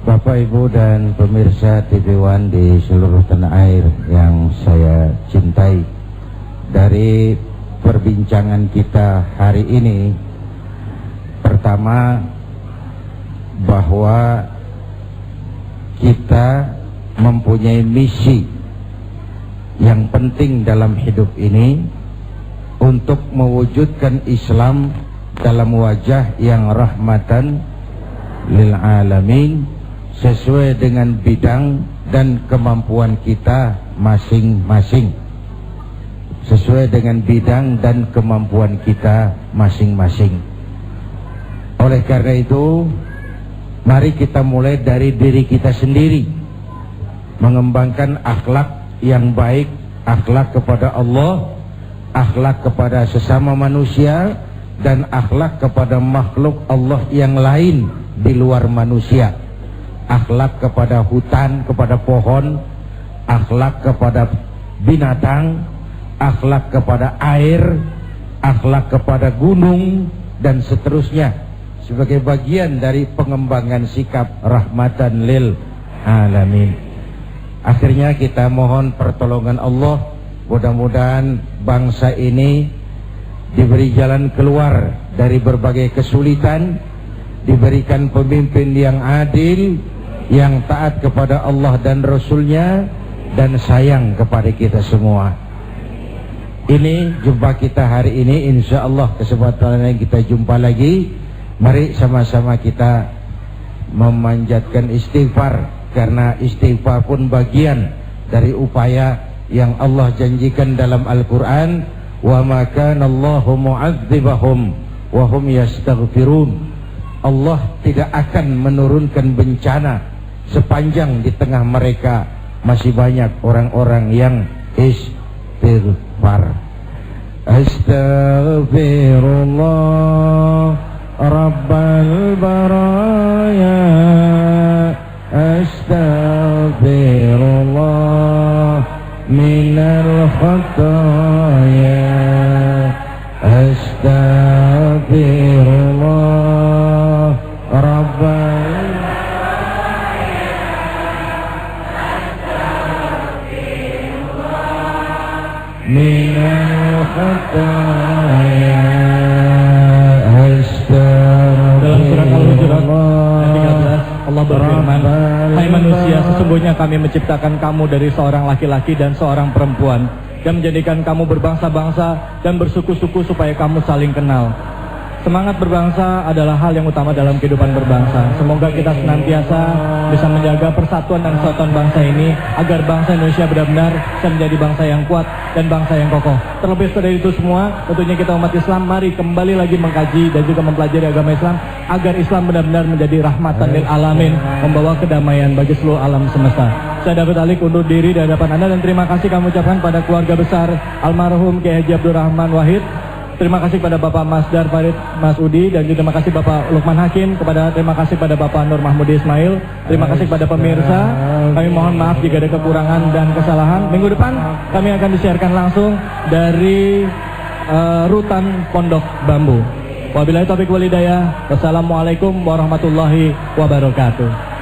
[SPEAKER 5] Bapak, Ibu, dan pemirsa TV One di seluruh tanah air yang saya cintai, dari perbincangan kita hari ini, pertama bahwa kita mempunyai misi yang penting dalam hidup ini untuk mewujudkan Islam dalam wajah yang rahmatan lil alamin, sesuai dengan bidang dan kemampuan kita masing-masing. Sesuai dengan bidang dan kemampuan kita masing-masing. Oleh karena itu, mari kita mulai dari diri kita sendiri, mengembangkan akhlak yang baik, akhlak kepada Allah, akhlak kepada sesama manusia, dan akhlak kepada makhluk Allah yang lain di luar manusia. Akhlak kepada hutan, kepada pohon, akhlak kepada binatang, akhlak kepada air, akhlak kepada gunung, dan seterusnya, sebagai bagian dari pengembangan sikap rahmatan lil alamin. Akhirnya kita mohon pertolongan Allah, mudah-mudahan bangsa ini diberi jalan keluar dari berbagai kesulitan, diberikan pemimpin yang adil, yang taat kepada Allah dan Rasulnya, dan sayang kepada kita semua. Ini jumpa kita hari ini, insya Allah kesempatan yang kita jumpa lagi. Mari sama-sama kita memanjatkan istighfar, karena istighfar pun bagian dari upaya yang Allah janjikan dalam Al-Quran. Wa ma kana Allahu mu'adzibahum wa hum yastaghfirun. Allah tidak akan menurunkan bencana sepanjang di tengah mereka masih banyak orang-orang yang istighfar. Astaghfirullah Rabbal baraya, astaghfirullah minal khataya, astaghfirullah Rabbal minal khataya,
[SPEAKER 2] dalam surat Al-Hujurat ayat 13 Allah berfirman, hai manusia, sesungguhnya kami menciptakan kamu dari seorang laki-laki dan seorang perempuan, dan menjadikan kamu berbangsa-bangsa dan bersuku-suku supaya kamu saling kenal. Semangat berbangsa adalah hal yang utama dalam kehidupan berbangsa. Semoga kita senantiasa bisa menjaga persatuan dan kesatuan bangsa ini, agar bangsa Indonesia benar-benar bisa menjadi bangsa yang kuat dan bangsa yang kokoh. Terlebih dari itu semua, tentunya kita umat Islam mari kembali lagi mengkaji dan juga mempelajari agama Islam, agar Islam benar-benar menjadi rahmatan lil alamin, membawa kedamaian bagi seluruh alam semesta. Saya David Alik undur diri di hadapan Anda, dan terima kasih kami ucapkan pada keluarga besar almarhum Kiai Haji Abdurrahman Wahid. Terima kasih kepada Bapak Masdar Farid Masudi, dan juga terima kasih Bapak Lukman Hakim, terima kasih kepada Bapak Nur Mahmudi Ismail. Terima kasih kepada pemirsa. Kami mohon maaf jika ada kekurangan dan kesalahan. Minggu depan kami akan disiarkan langsung dari Rutan Pondok Bambu. Wabillahi taufiq wal hidayah. Wassalamualaikum warahmatullahi wabarakatuh.